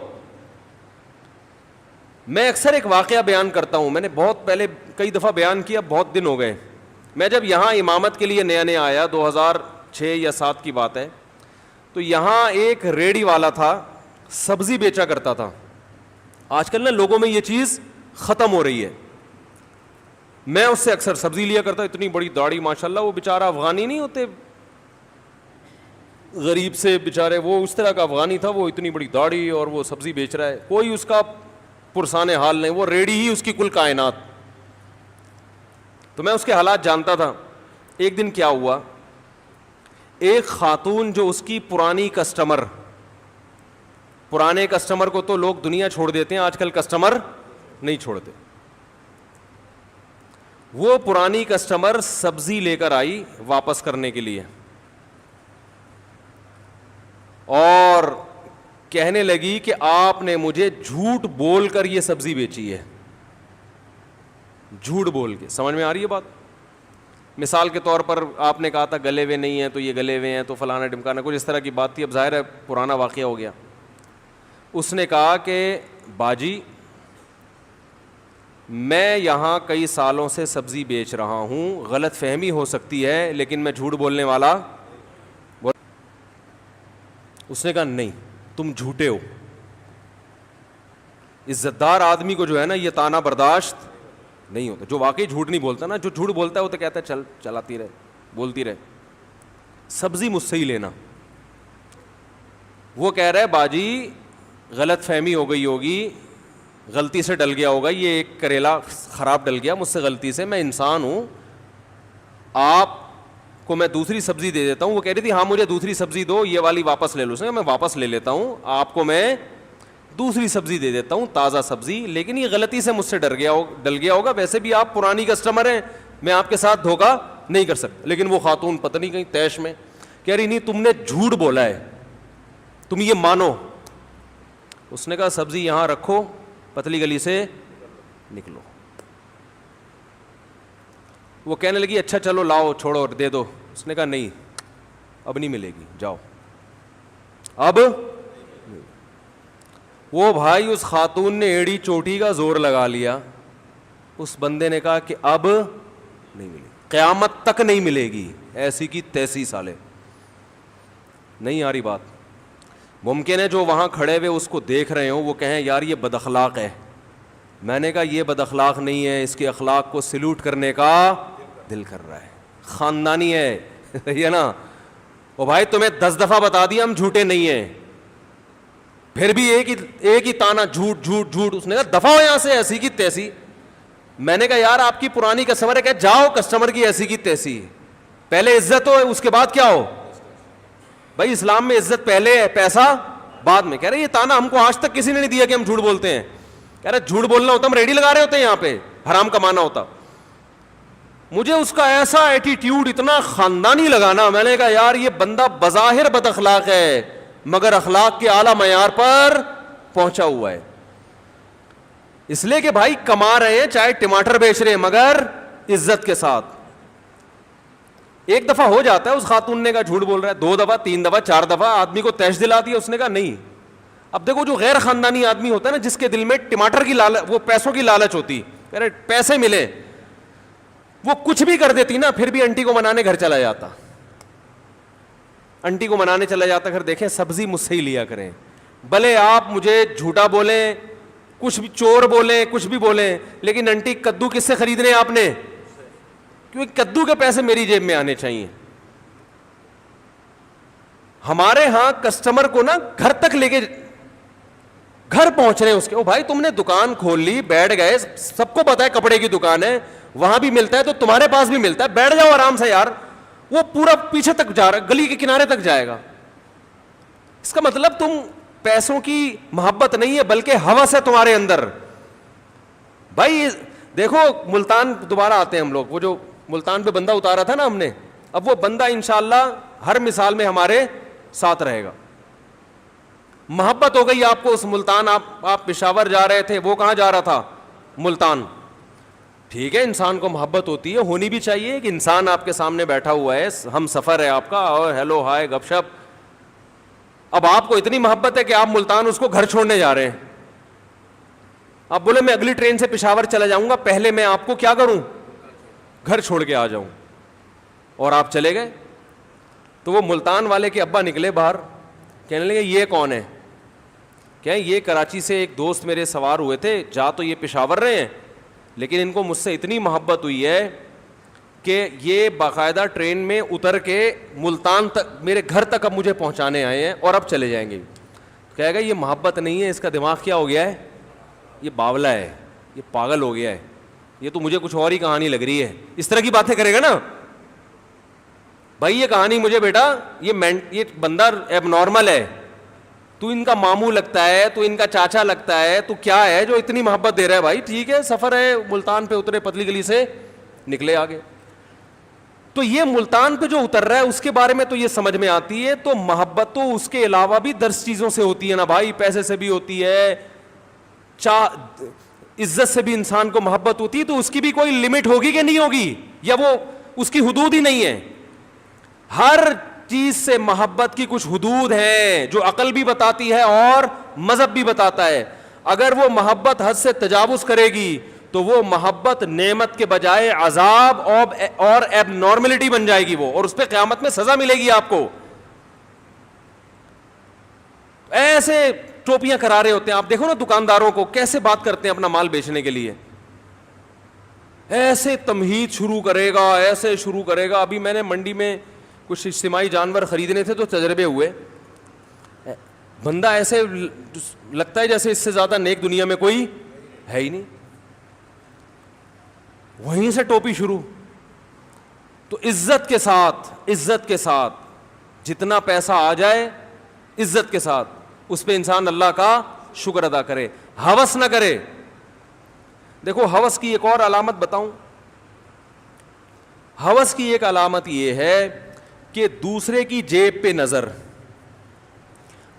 میں اکثر ایک واقعہ بیان کرتا ہوں, میں نے بہت پہلے کئی دفعہ بیان کیا, بہت دن ہو گئے. میں جب یہاں امامت کے لیے نیا آیا, 2006 یا 7 کی بات ہے, تو یہاں ایک ریڑھی والا تھا, سبزی بیچا کرتا تھا. آج کل نا لوگوں میں یہ چیز ختم ہو رہی ہے. میں اس سے اکثر سبزی لیا کرتا, اتنی بڑی داڑھی ماشاءاللہ, وہ بیچارہ افغانی نہیں ہوتے غریب سے بیچارے, وہ اس طرح کا افغانی تھا, وہ اتنی بڑی داڑھی اور وہ سبزی بیچ رہا ہے, کوئی اس کا پرسان حال نہیں, وہ ریڑھی ہی اس کی کل کائنات. تو میں اس کے حالات جانتا تھا. ایک دن کیا ہوا, ایک خاتون جو اس کی پرانے کسٹمر کو تو لوگ دنیا چھوڑ دیتے ہیں, آج کل کسٹمر نہیں چھوڑتے. وہ پرانی کسٹمر سبزی لے کر آئی واپس کرنے کے لیے, اور کہنے لگی کہ آپ نے مجھے جھوٹ بول کر یہ سبزی بیچی ہے. جھوٹ بول کے. سمجھ میں آ رہی ہے بات؟ مثال کے طور پر آپ نے کہا تھا گلے ہوئے نہیں ہیں تو یہ گلے ہوئے ہیں, تو فلانا ڈمکانا, کچھ اس طرح کی بات تھی. اب ظاہر ہے پرانا واقعہ ہو گیا. اس نے کہا کہ باجی میں یہاں کئی سالوں سے سبزی بیچ رہا ہوں, غلط فہمی ہو سکتی ہے لیکن میں جھوٹ بولنے والا. اس نے کہا نہیں تم جھوٹے ہو. عزت دار آدمی کو جو ہے نا یہ طعنہ برداشت نہیں ہوتا. جو واقعی جھوٹ نہیں بولتا نا, جو جھوٹ بولتا ہے وہ تو کہتا ہے چلاتی رہے, بولتی رہے, سبزی مجھ سے ہی لینا. وہ کہہ رہا ہے باجی غلط فہمی ہو گئی ہوگی, غلطی سے ڈل گیا ہوگا, یہ ایک کریلا خراب ڈل گیا مجھ سے غلطی سے, میں انسان ہوں, آپ کو میں دوسری سبزی دے دیتا ہوں. وہ کہہ رہی تھی ہاں مجھے دوسری سبزی دو, یہ والی واپس لے لو. اس نے کہا میں واپس لے لیتا ہوں, آپ کو میں دوسری سبزی دے دیتا ہوں, تازہ سبزی, لیکن یہ غلطی سے مجھ سے ڈل گیا ہوگا, ویسے بھی آپ پرانی کسٹمر ہیں, میں آپ کے ساتھ دھوکہ نہیں کر سکتا. لیکن وہ خاتون پتہ نہیں کہیں تیش میں کہہ رہی نہیں تم نے جھوٹ بولا ہے, تم یہ مانو. اس نے کہا سبزی یہاں رکھو, پتلی گلی سے نکلو. وہ کہنے لگی اچھا چلو لاؤ چھوڑو دے دو. اس نے کہا نہیں اب نہیں ملے گی, جاؤ اب. وہ بھائی اس خاتون نے ایڑی چوٹی کا زور لگا لیا. اس بندے نے کہا کہ اب نہیں ملے گی, قیامت تک نہیں ملے گی, ایسی کی تیسی سالے. نہیں آ رہی بات؟ ممکن ہے جو وہاں کھڑے ہوئے اس کو دیکھ رہے ہوں وہ کہیں یار یہ بد اخلاق ہے. میں نے کہا یہ بد اخلاق نہیں ہے, اس کے اخلاق کو سلوٹ کرنے کا دل کر رہا ہے, خاندانی ہے, یہ نا. وہ بھائی تمہیں 10 دفعہ بتا دیا ہم جھوٹے نہیں ہیں, پھر بھی ایک ہی تانا جھوٹ جھوٹ جھوٹ. اس نے کہا دفعہ ہو یہاں سے, ایسی کی تیسی. میں نے کہا یار آپ کی پرانی کسٹمر ہے, کہ جاؤ کسٹمر کی ایسی کی تیسی, پہلے عزت ہو اس کے بعد کیا ہو. بھائی اسلام میں عزت پہلے ہے, پیسہ بعد میں. کہہ رہے یہ تانا ہم کو آج تک کسی نے نہیں دیا کہ ہم جھوٹ بولتے ہیں. کہہ رہے جھوٹ بولنا ہوتا ہم ریڈی لگا رہے ہوتے ہیں یہاں پہ, حرام کمانا ہوتا. مجھے اس کا ایسا ایٹیٹیوڈ اتنا خاندانی لگانا, میں نے کہا یار یہ بندہ بظاہر بد اخلاق ہے مگر اخلاق کے اعلیٰ معیار پر پہنچا ہوا ہے. اس لیے کہ بھائی کما رہے ہیں, چاہے ٹماٹر بیچ رہے ہیں, مگر عزت کے ساتھ. ایک دفعہ ہو جاتا ہے, اس خاتون نے کہا جھوٹ بول رہا ہے, 2 دفعہ 3 دفعہ 4 دفعہ آدمی کو تیش دلا دیا, اس نے کہا نہیں. اب دیکھو جو غیر خاندانی آدمی ہوتا ہے نا, جس کے دل میں ٹماٹر کی لالچ, وہ پیسوں کی لالچ ہوتی, ارے پیسے ملے, وہ کچھ بھی کر دیتی نا, پھر بھی انٹی کو منانے گھر چلا جاتا, انٹی کو منانے چلا جاتا. گھر دیکھیں سبزی مجھ سے ہی لیا کریں, بھلے آپ مجھے جھوٹا بولیں, کچھ بھی چور بولیں, کچھ بھی بولیں, لیکن انٹی کدو کس سے خریدنے آپ نے, کیونکہ کدو کے پیسے میری جیب میں آنے چاہیے. ہمارے ہاں کسٹمر کو نا گھر تک لے کے, گھر پہنچ رہے ہیں اس کے, او بھائی تم نے دکان کھول لی, بیٹھ گئے, سب کو پتا ہے کپڑے کی دکان ہے, وہاں بھی ملتا ہے تو تمہارے پاس بھی ملتا ہے, بیٹھ جاؤ آرام سے یار. وہ پورا پیچھے تک جا رہا ہے, گلی کے کنارے تک جائے گا. اس کا مطلب تم پیسوں کی محبت نہیں ہے بلکہ ہوس ہے تمہارے اندر. بھائی دیکھو ملتان دوبارہ آتے ہیں ہم لوگ, وہ جو ملتان پہ بندہ اتارا تھا نا ہم نے, اب وہ بندہ انشاءاللہ ہر مثال میں ہمارے ساتھ رہے گا. محبت ہو گئی آپ کو اس ملتان, آپ پشاور جا رہے تھے, وہ کہاں جا رہا تھا, ملتان. ٹھیک ہے, انسان کو محبت ہوتی ہے, ہونی بھی چاہیے, کہ انسان آپ کے سامنے بیٹھا ہوا ہے, ہم سفر ہے آپ کا, اور ہیلو ہائے گپ شپ. اب آپ کو اتنی محبت ہے کہ آپ ملتان اس کو گھر چھوڑنے جا رہے ہیں. آپ بولے میں اگلی ٹرین سے پشاور چلا جاؤں گا, پہلے میں آپ کو کیا کروں, گھر چھوڑ کے آ جاؤں, اور آپ چلے گئے. تو وہ ملتان والے کے ابا نکلے باہر, کہنے لگے یہ کون ہے, کہ یہ کراچی سے ایک دوست میرے سوار ہوئے تھے, جا تو یہ پشاور رہے ہیں, لیکن ان کو مجھ سے اتنی محبت ہوئی ہے کہ یہ باقاعدہ ٹرین میں اتر کے ملتان تک, میرے گھر تک اب مجھے پہنچانے آئے ہیں, اور اب چلے جائیں گے. کہے گا یہ محبت نہیں ہے, اس کا دماغ کیا ہو گیا ہے, یہ باولا ہے, یہ پاگل ہو گیا ہے, یہ تو مجھے کچھ اور ہی کہانی لگ رہی ہے. اس طرح کی باتیں کرے گا نا. بھائی یہ کہانی مجھے بیٹا, یہ بندہ ایب نارمل ہے, تو ان کا ماموں لگتا ہے, تو ان کا چاچا لگتا ہے, تو کیا ہے جو اتنی محبت دے رہا ہے. بھائی ٹھیک ہے, سفر ہے, ملتان پہ اترے, پتلی گلی سے نکلے آگے. تو یہ ملتان پہ جو اتر رہا ہے اس کے بارے میں تو یہ سمجھ میں آتی ہے. تو محبت تو اس کے علاوہ بھی درس چیزوں سے ہوتی ہے نا بھائی, پیسے سے بھی ہوتی ہے, عزت سے بھی انسان کو محبت ہوتی ہے. تو اس کی بھی کوئی لمٹ ہوگی کہ نہیں ہوگی, یا وہ اس کی حدود ہی نہیں ہے. ہر چیز سے محبت کی کچھ حدود ہیں جو عقل بھی بتاتی ہے اور مذہب بھی بتاتا ہے. اگر وہ محبت حد سے تجاوز کرے گی تو وہ محبت نعمت کے بجائے عذاب اور ایب نارملٹی بن جائے گی وہ, اور اس پہ قیامت میں سزا ملے گی آپ کو. ایسے ٹوپیاں کرا رہے ہوتے ہیں, آپ دیکھو نا دکانداروں کو کیسے بات کرتے ہیں اپنا مال بیچنے کے لیے, ایسے تمہید شروع کرے گا, ایسے شروع کرے گا. ابھی میں نے منڈی میں کچھ اجتماعی جانور خریدنے تھے تو تجربے ہوئے, بندہ ایسے لگتا ہے جیسے اس سے زیادہ نیک دنیا میں کوئی ہے ہی نہیں. وہیں سے ٹوپی شروع. تو عزت کے ساتھ جتنا پیسہ آ جائے, عزت کے ساتھ اس پہ انسان اللہ کا شکر ادا کرے, ہوس نہ کرے. دیکھو ہوس کی ایک اور علامت بتاؤں. ہوس کی ایک علامت یہ ہے کہ دوسرے کی جیب پہ نظر.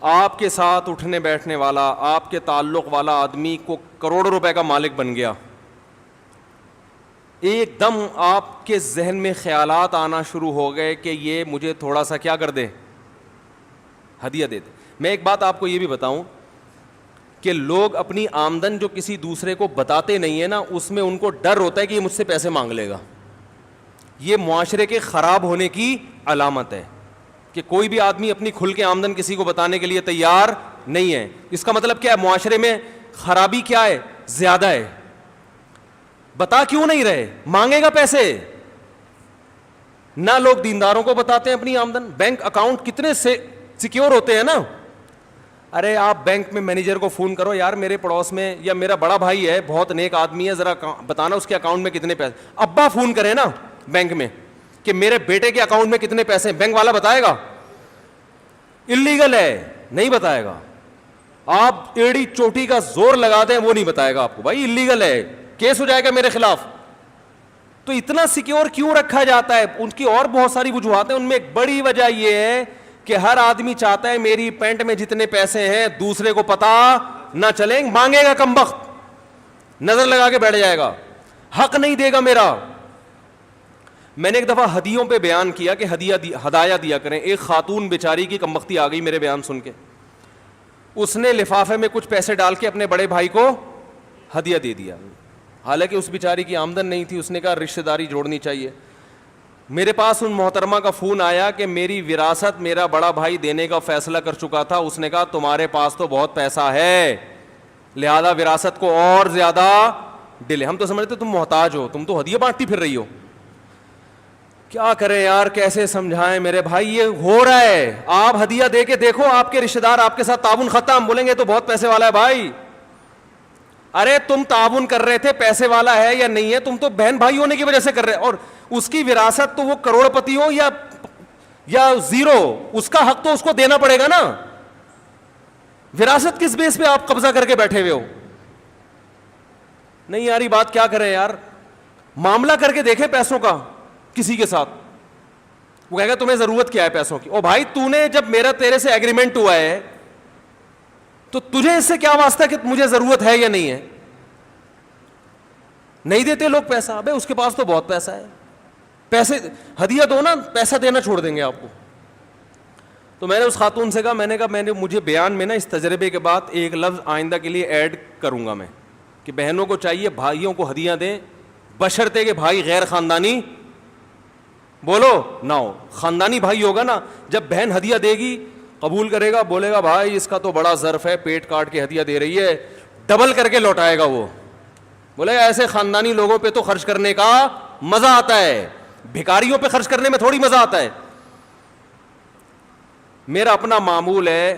آپ کے ساتھ اٹھنے بیٹھنے والا, آپ کے تعلق والا آدمی کو کروڑوں روپے کا مالک بن گیا, ایک دم آپ کے ذہن میں خیالات آنا شروع ہو گئے کہ یہ مجھے تھوڑا سا کیا کر دے, ہدیہ دے دے. میں ایک بات آپ کو یہ بھی بتاؤں کہ لوگ اپنی آمدن جو کسی دوسرے کو بتاتے نہیں ہیں نا, اس میں ان کو ڈر ہوتا ہے کہ یہ مجھ سے پیسے مانگ لے گا. یہ معاشرے کے خراب ہونے کی علامت ہے کہ کوئی بھی آدمی اپنی کھل کے آمدن کسی کو بتانے کے لیے تیار نہیں ہے. اس کا مطلب کیا ہے, معاشرے میں خرابی کیا ہے, زیادہ ہے. بتا کیوں نہیں رہے, مانگے گا پیسے. نہ لوگ دینداروں کو بتاتے ہیں اپنی آمدن. بینک اکاؤنٹ کتنے سے سیکیور ہوتے ہیں نا. ارے آپ بینک میں مینیجر کو فون کرو, یار میرے پڑوس میں یا میرا بڑا بھائی ہے, بہت نیک آدمی ہے, ذرا بتانا اس کے اکاؤنٹ میں کتنے پیسے. ابا فون کرے نا بینک میں کہ میرے بیٹے کے اکاؤنٹ میں کتنے پیسے ہیں, بینک والا بتائے گا؟ اللیگل ہے, نہیں بتائے گا. آپ ایڑی چوٹی کا زور لگا دیں وہ نہیں بتائے گا آپ کو, بھائی اللیگل ہے, کیس ہو جائے گا میرے خلاف. تو اتنا سیکیور کیوں رکھا جاتا ہے؟ ان کی اور بہت ساری وجوہات ہیں, ان میں ایک بڑی وجہ یہ ہے کہ ہر آدمی چاہتا ہے میری پینٹ میں جتنے پیسے ہیں دوسرے کو پتا نہ چلیں, مانگے گا کم بخت. نظر لگا کے بیٹھ جائے گا, حق نہیں دے گا میرا. میں نے ایک دفعہ ہدیوں پہ بیان کیا کہ ہدایہ دیا کریں. ایک خاتون بیچاری کی کمبختی آ گئی میرے بیان سن کے, اس نے لفافے میں کچھ پیسے ڈال کے اپنے بڑے بھائی کو ہدیہ دے دیا, حالانکہ اس بیچاری کی آمدن نہیں تھی. اس نے کہا رشتہ داری جوڑنی چاہیے. میرے پاس ان محترمہ کا فون آیا کہ میری وراثت میرا بڑا بھائی دینے کا فیصلہ کر چکا تھا, اس نے کہا تمہارے پاس تو بہت پیسہ ہے, لہذا وراثت کو اور زیادہ ڈیلے. ہم تو سمجھتے تم محتاج ہو, تم تو ہدیہ بانٹتی پھر رہی ہو. کیا کریں یار, کیسے سمجھائیں میرے بھائی, یہ ہو رہا ہے. آپ ہدیہ دے کے دیکھو, آپ کے رشتہ دار آپ کے ساتھ تعاون ختم, بولیں گے تو بہت پیسے والا ہے بھائی. ارے تم تعاون کر رہے تھے, پیسے والا ہے یا نہیں ہے, تم تو بہن بھائی ہونے کی وجہ سے کر رہے, اور اس کی وراثت تو وہ کروڑ پتی ہو یا زیرو, اس کا حق تو اس کو دینا پڑے گا نا. وراثت کس بیس پہ آپ قبضہ کر کے بیٹھے ہوئے ہو؟ نہیں یار یہ بات کیا کریں یار. معاملہ کر کے دیکھیں پیسوں کا کسی کے ساتھ, وہ کہے گا تمہیں ضرورت کیا ہے پیسوں کی. او بھائی تو نے جب میرا تیرے سے ایگریمنٹ ہوا ہے تو تجھے اس سے کیا واسطہ کہ مجھے ضرورت ہے یا نہیں ہے. نہیں دیتے لوگ پیسہ, ابے اس کے پاس تو بہت پیسہ ہے, پیسے ہدیہ دو نا, پیسہ دینا چھوڑ دیں گے آپ کو. تو میں نے اس خاتون سے کہا, میں نے کہا مجھے بیان میں نا اس تجربے کے بعد ایک لفظ آئندہ کے لیے ایڈ کروں گا میں, کہ بہنوں کو چاہیے بھائیوں کو ہدیہ دیں, بشرطے کہ بھائی غیر خاندانی بولو نہ ہو. خاندانی بھائی ہوگا نا, جب بہن ہدیہ دے گی قبول کرے گا, بولے گا بھائی اس کا تو بڑا ظرف ہے, پیٹ کاٹ کے ہدیہ دے رہی ہے, ڈبل کر کے لوٹائے گا. وہ بولے گا ایسے خاندانی لوگوں پہ تو خرچ کرنے کا مزہ آتا ہے, بھکاریوں پہ خرچ کرنے میں تھوڑی مزہ آتا ہے. میرا اپنا معمول ہے,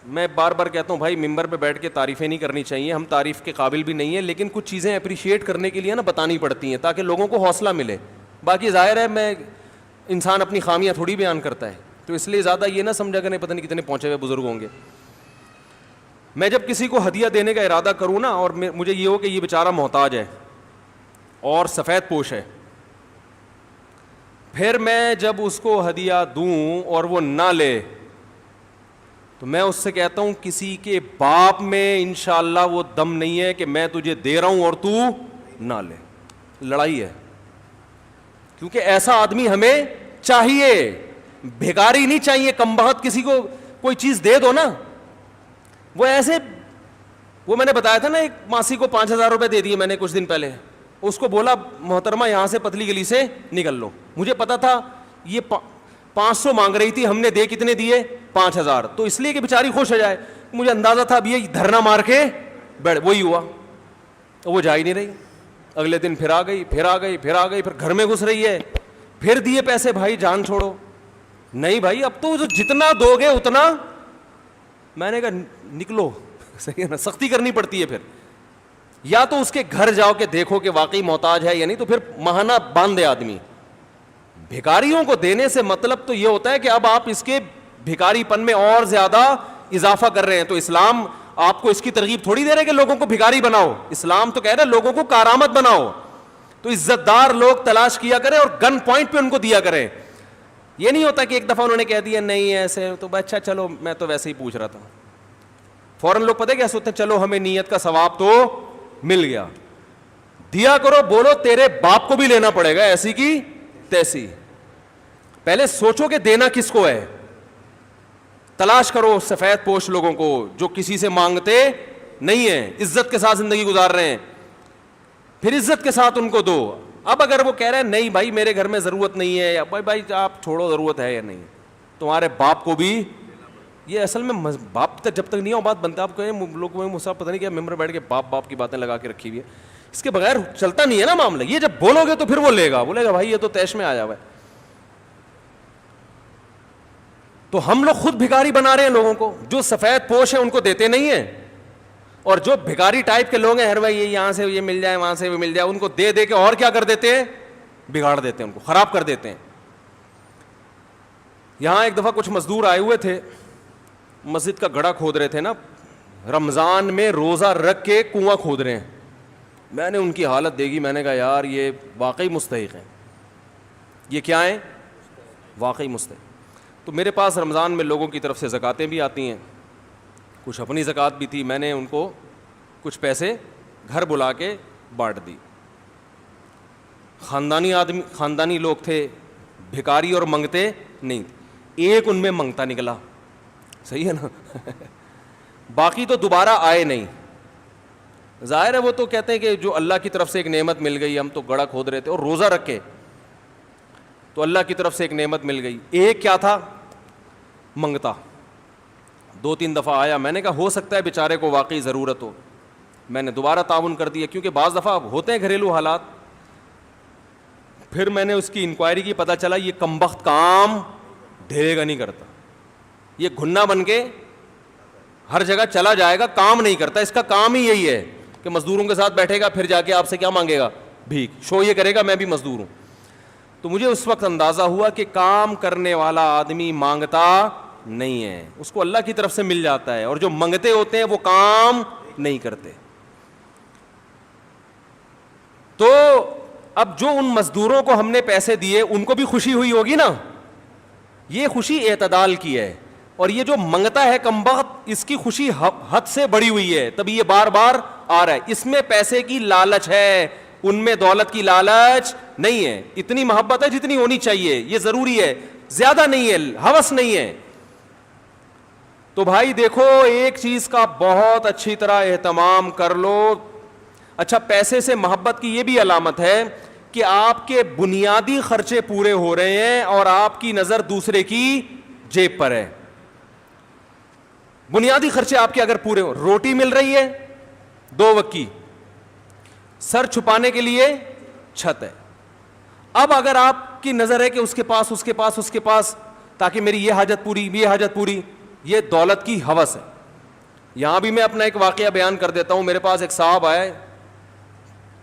میں بار بار کہتا ہوں بھائی ممبر پہ بیٹھ کے تعریفیں نہیں کرنی چاہیے, ہم تعریف کے قابل بھی نہیں ہیں, لیکن کچھ چیزیں اپریشیٹ کرنے کے لیے نا بتانی پڑتی ہیں تاکہ لوگوں کو حوصلہ ملے. باقی ظاہر ہے میں انسان اپنی خامیاں تھوڑی بیان کرتا ہے, تو اس لیے زیادہ یہ نہ سمجھا کریں پتہ نہیں کتنے پہنچے ہوئے بزرگ ہوں گے. میں جب کسی کو ہدیہ دینے کا ارادہ کروں نا, اور مجھے یہ ہو کہ یہ بیچارہ محتاج ہے اور سفید پوش ہے, پھر میں جب اس کو ہدیہ دوں اور وہ نہ لے تو میں اس سے کہتا ہوں کسی کے باپ میں انشاءاللہ وہ دم نہیں ہے کہ میں تجھے دے رہا ہوں اور تو نہ لے. لڑائی ہے, کیونکہ ایسا آدمی ہمیں چاہیے, بھیکاری نہیں چاہیے. کم بخت کسی کو کوئی چیز دے دو نا, وہ ایسے, وہ میں نے بتایا تھا نا ایک ماسی کو 5,000 روپے دے دیے میں نے کچھ دن پہلے, اس کو بولا محترمہ یہاں سے پتلی گلی سے نکل لو. مجھے پتا تھا یہ 500 مانگ رہی تھی, ہم نے دے کتنے دیے 5,000, تو اس لیے کہ بیچاری خوش ہو جائے. مجھے اندازہ تھا اب یہ دھرنا مار کے بیٹھ, وہی ہوا, تو وہ جا ہی نہیں رہی. اگلے دن پھر آ گئی, پھر گھر میں گھس رہی ہے, پھر دیے پیسے, بھائی جان چھوڑو. نہیں بھائی اب تو جتنا دو گے اتنا, میں نے کہا نکلو. صحیح ہے نا, سختی کرنی پڑتی ہے. پھر یا تو اس کے گھر جاؤ کہ دیکھو کہ واقعی محتاج ہے یا نہیں, تو پھر ماہانہ باندھ دے آدمی. بھکاریوں کو دینے سے مطلب تو یہ ہوتا ہے کہ اب آپ اس کے بھکاری پن میں اور زیادہ اضافہ کر رہے ہیں. تو اسلام آپ کو اس کی ترغیب تھوڑی دے رہے کہ لوگوں کو بھکاری بناؤ, اسلام تو کہہ رہا ہے لوگوں کو کارآمد بناؤ. تو عزت دار لوگ تلاش کیا کریں اور گن پوائنٹ پہ ان کو دیا کریں. یہ نہیں ہوتا کہ ایک دفعہ انہوں نے کہہ دیا نہیں ایسے, تو اچھا چلو میں تو ویسے ہی پوچھ رہا تھا, فوراً لوگ پتہ کیا سوچتے ہیں, چلو ہمیں نیت کا ثواب تو مل گیا. دیا کرو, بولو تیرے باپ کو بھی لینا پڑے گا ایسی کی تیسی. پہلے سوچو کہ دینا کس کو ہے. تلاش کرو سفید پوش لوگوں کو جو کسی سے مانگتے نہیں ہیں, عزت کے ساتھ زندگی گزار رہے ہیں, پھر عزت کے ساتھ ان کو دو. اب اگر وہ کہہ رہے ہیں نہیں بھائی میرے گھر میں ضرورت نہیں ہے, یا بھائی آپ چھوڑو ضرورت ہے یا نہیں, تمہارے باپ کو بھی, یہ اصل میں باپ تک جب تک نہیں ہو بات بنتا. آپ کہیں لوگ پتہ نہیں کیا ممبر بیٹھ کے باپ کی باتیں لگا کے رکھی ہوئی ہے, اس کے بغیر چلتا نہیں ہے نا معاملہ. یہ جب بولو گے تو پھر وہ لے گا, بولے گا بھائی یہ تو تیش میں آیا ہوا ہے. تو ہم لوگ خود بھکاری بنا رہے ہیں لوگوں کو. جو سفید پوش ہیں ان کو دیتے نہیں ہیں, اور جو بھکاری ٹائپ کے لوگ ہیں ہر بھائی یہاں سے یہ مل جائے وہاں سے وہ مل جائے, ان کو دے دے کے اور کیا کر دیتے ہیں, بگاڑ دیتے ہیں, ان کو خراب کر دیتے ہیں. یہاں ایک دفعہ کچھ مزدور آئے ہوئے تھے, مسجد کا گڑھا کھود رہے تھے نا, رمضان میں روزہ رکھ کے کنواں کھود رہے ہیں. میں نے ان کی حالت دیکھی, میں نے کہا یار یہ واقعی مستحق ہیں, یہ کیا ہیں, واقعی مستحق. تو میرے پاس رمضان میں لوگوں کی طرف سے زکاتیں بھی آتی ہیں, کچھ اپنی زکات بھی تھی, میں نے ان کو کچھ پیسے گھر بلا کے بانٹ دی. خاندانی لوگ تھے, بھکاری اور منگتے نہیں. ایک ان میں منگتا نکلا, صحیح ہے نا, باقی تو دوبارہ آئے نہیں. ظاہر ہے وہ تو کہتے ہیں کہ جو اللہ کی طرف سے ایک نعمت مل گئی, ہم تو گڑا کھود رہے تھے اور روزہ رکھے تو اللہ کی طرف سے ایک نعمت مل گئی. ایک کیا تھا, منگتا. 2-3 دفعہ آیا, میں نے کہا ہو سکتا ہے بیچارے کو واقعی ضرورت ہو, میں نے دوبارہ تعاون کر دیا, کیونکہ بعض دفعہ ہوتے ہیں گھریلو حالات. پھر میں نے اس کی انکوائری کی, پتہ چلا یہ کمبخت کام ڈھیرے گا نہیں کرتا, یہ گھنا بن کے ہر جگہ چلا جائے گا, کام نہیں کرتا. اس کا کام ہی یہی ہے کہ مزدوروں کے ساتھ بیٹھے گا, پھر جا کے آپ سے کیا مانگے گا, بھیک. شو یہ کرے گا میں بھی مزدور ہوں. تو مجھے اس وقت اندازہ ہوا کہ کام کرنے والا آدمی مانگتا نہیں ہے, اس کو اللہ کی طرف سے مل جاتا ہے, اور جو منگتے ہوتے ہیں وہ کام نہیں کرتے. تو اب جو ان مزدوروں کو ہم نے پیسے دیے ان کو بھی خوشی ہوئی ہوگی نا, یہ خوشی اعتدال کی ہے. اور یہ جو منگتا ہے کمبخت, اس کی خوشی حد سے بڑی ہوئی ہے, تبھی یہ بار بار آ رہا ہے. اس میں پیسے کی لالچ ہے, ان میں دولت کی لالچ نہیں ہے. اتنی محبت ہے جتنی ہونی چاہیے, یہ ضروری ہے, زیادہ نہیں ہے, ہوس نہیں ہے. تو بھائی دیکھو, ایک چیز کا بہت اچھی طرح اہتمام کر لو. اچھا, پیسے سے محبت کی یہ بھی علامت ہے کہ آپ کے بنیادی خرچے پورے ہو رہے ہیں اور آپ کی نظر دوسرے کی جیب پر ہے. بنیادی خرچے آپ کے اگر پورے ہو, روٹی مل رہی ہے 2 وقت کی, سر چھپانے کے لیے چھت ہے. اب اگر آپ کی نظر ہے کہ اس کے پاس تاکہ میری یہ حاجت پوری, یہ دولت کی ہوس ہے. یہاں بھی میں اپنا ایک واقعہ بیان کر دیتا ہوں. میرے پاس ایک صاحب آئے,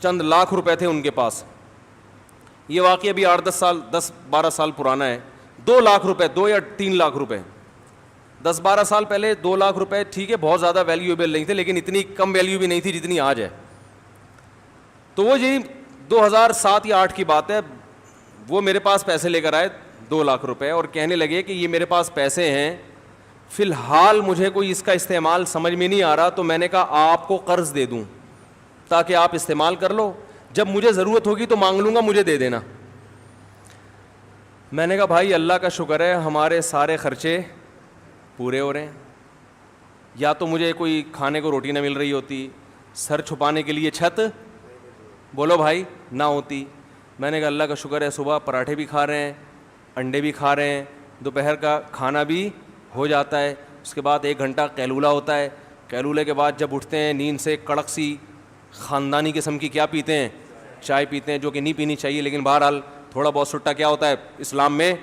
چند لاکھ روپے تھے ان کے پاس. یہ واقعہ بھی 10-12 سال پرانا ہے. 2 لاکھ روپے, 2 یا 3 لاکھ روپے, 10-12 سال پہلے 2 لاکھ روپے ٹھیک ہے بہت زیادہ ویلیویبل نہیں تھے, لیکن اتنی کم ویلیو بھی نہیں تھی جتنی آج ہے. تو وہ یہی 2007 یا 2008 کی بات ہے, وہ میرے پاس پیسے لے کر آئے 2 لاکھ روپے, اور کہنے لگے کہ یہ میرے پاس پیسے ہیں, فی الحال مجھے کوئی اس کا استعمال سمجھ میں نہیں آ رہا, تو میں نے کہا آپ کو قرض دے دوں تاکہ آپ استعمال کر لو, جب مجھے ضرورت ہوگی تو مانگ لوں گا, مجھے دے دینا. میں نے کہا بھائی اللہ کا شکر ہے ہمارے سارے خرچے پورے ہو رہے ہیں. یا تو مجھے کوئی کھانے کو روٹی نہ مل رہی ہوتی, سر چھپانے کے لیے چھت بولو بھائی نہ ہوتی. میں نے کہا اللہ کا شکر ہے صبح پراٹھے بھی کھا رہے ہیں, انڈے بھی کھا رہے ہیں, دوپہر کا کھانا بھی ہو جاتا ہے, اس کے بعد 1 گھنٹہ قیلولہ ہوتا ہے. قیلولے کے بعد جب اٹھتے ہیں نیند سے, کڑک سی خاندانی قسم کی کیا پیتے ہیں, چائے پیتے ہیں, جو کہ نہیں پینی چاہیے, لیکن بہرحال تھوڑا بہت سٹا کیا ہوتا ہے اسلام میں.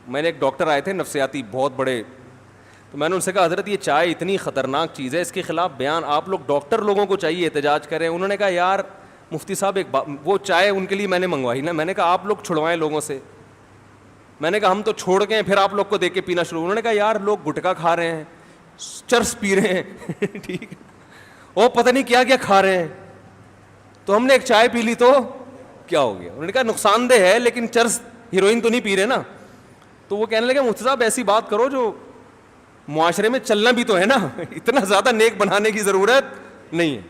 میں نے ایک ڈاکٹر آئے تھے نفسیاتی بہت بڑے, تو میں نے ان سے کہا حضرت یہ چائے اتنی خطرناک چیز ہے, اس کے خلاف بیان آپ لوگ ڈاکٹر لوگوں کو چاہیے احتجاج کریں. انہوں نے کہا یار مفتی صاحب وہ چائے ان کے لیے میں نے منگوائی نا, میں نے کہا آپ لوگ چھڑوائیں لوگوں سے. میں نے کہا ہم تو چھوڑ گئے پھر آپ لوگ کو دیکھ کے پینا شروع. انہوں نے کہا یار لوگ گٹکا کھا رہے ہیں, چرس پی رہے ہیں ٹھیک ہے, اور پتہ نہیں کیا کیا کھا رہے ہیں, تو ہم نے ایک چائے پی لی تو کیا ہو گیا. انہوں نے کہا نقصان دہ ہے لیکن چرس ہیروئن تو نہیں پی رہے نا. تو وہ کہنے لگے مفتی صاحب ایسی بات کرو جو معاشرے میں چلنا بھی تو ہے نا, اتنا زیادہ نیک بنانے کی ضرورت نہیں ہے.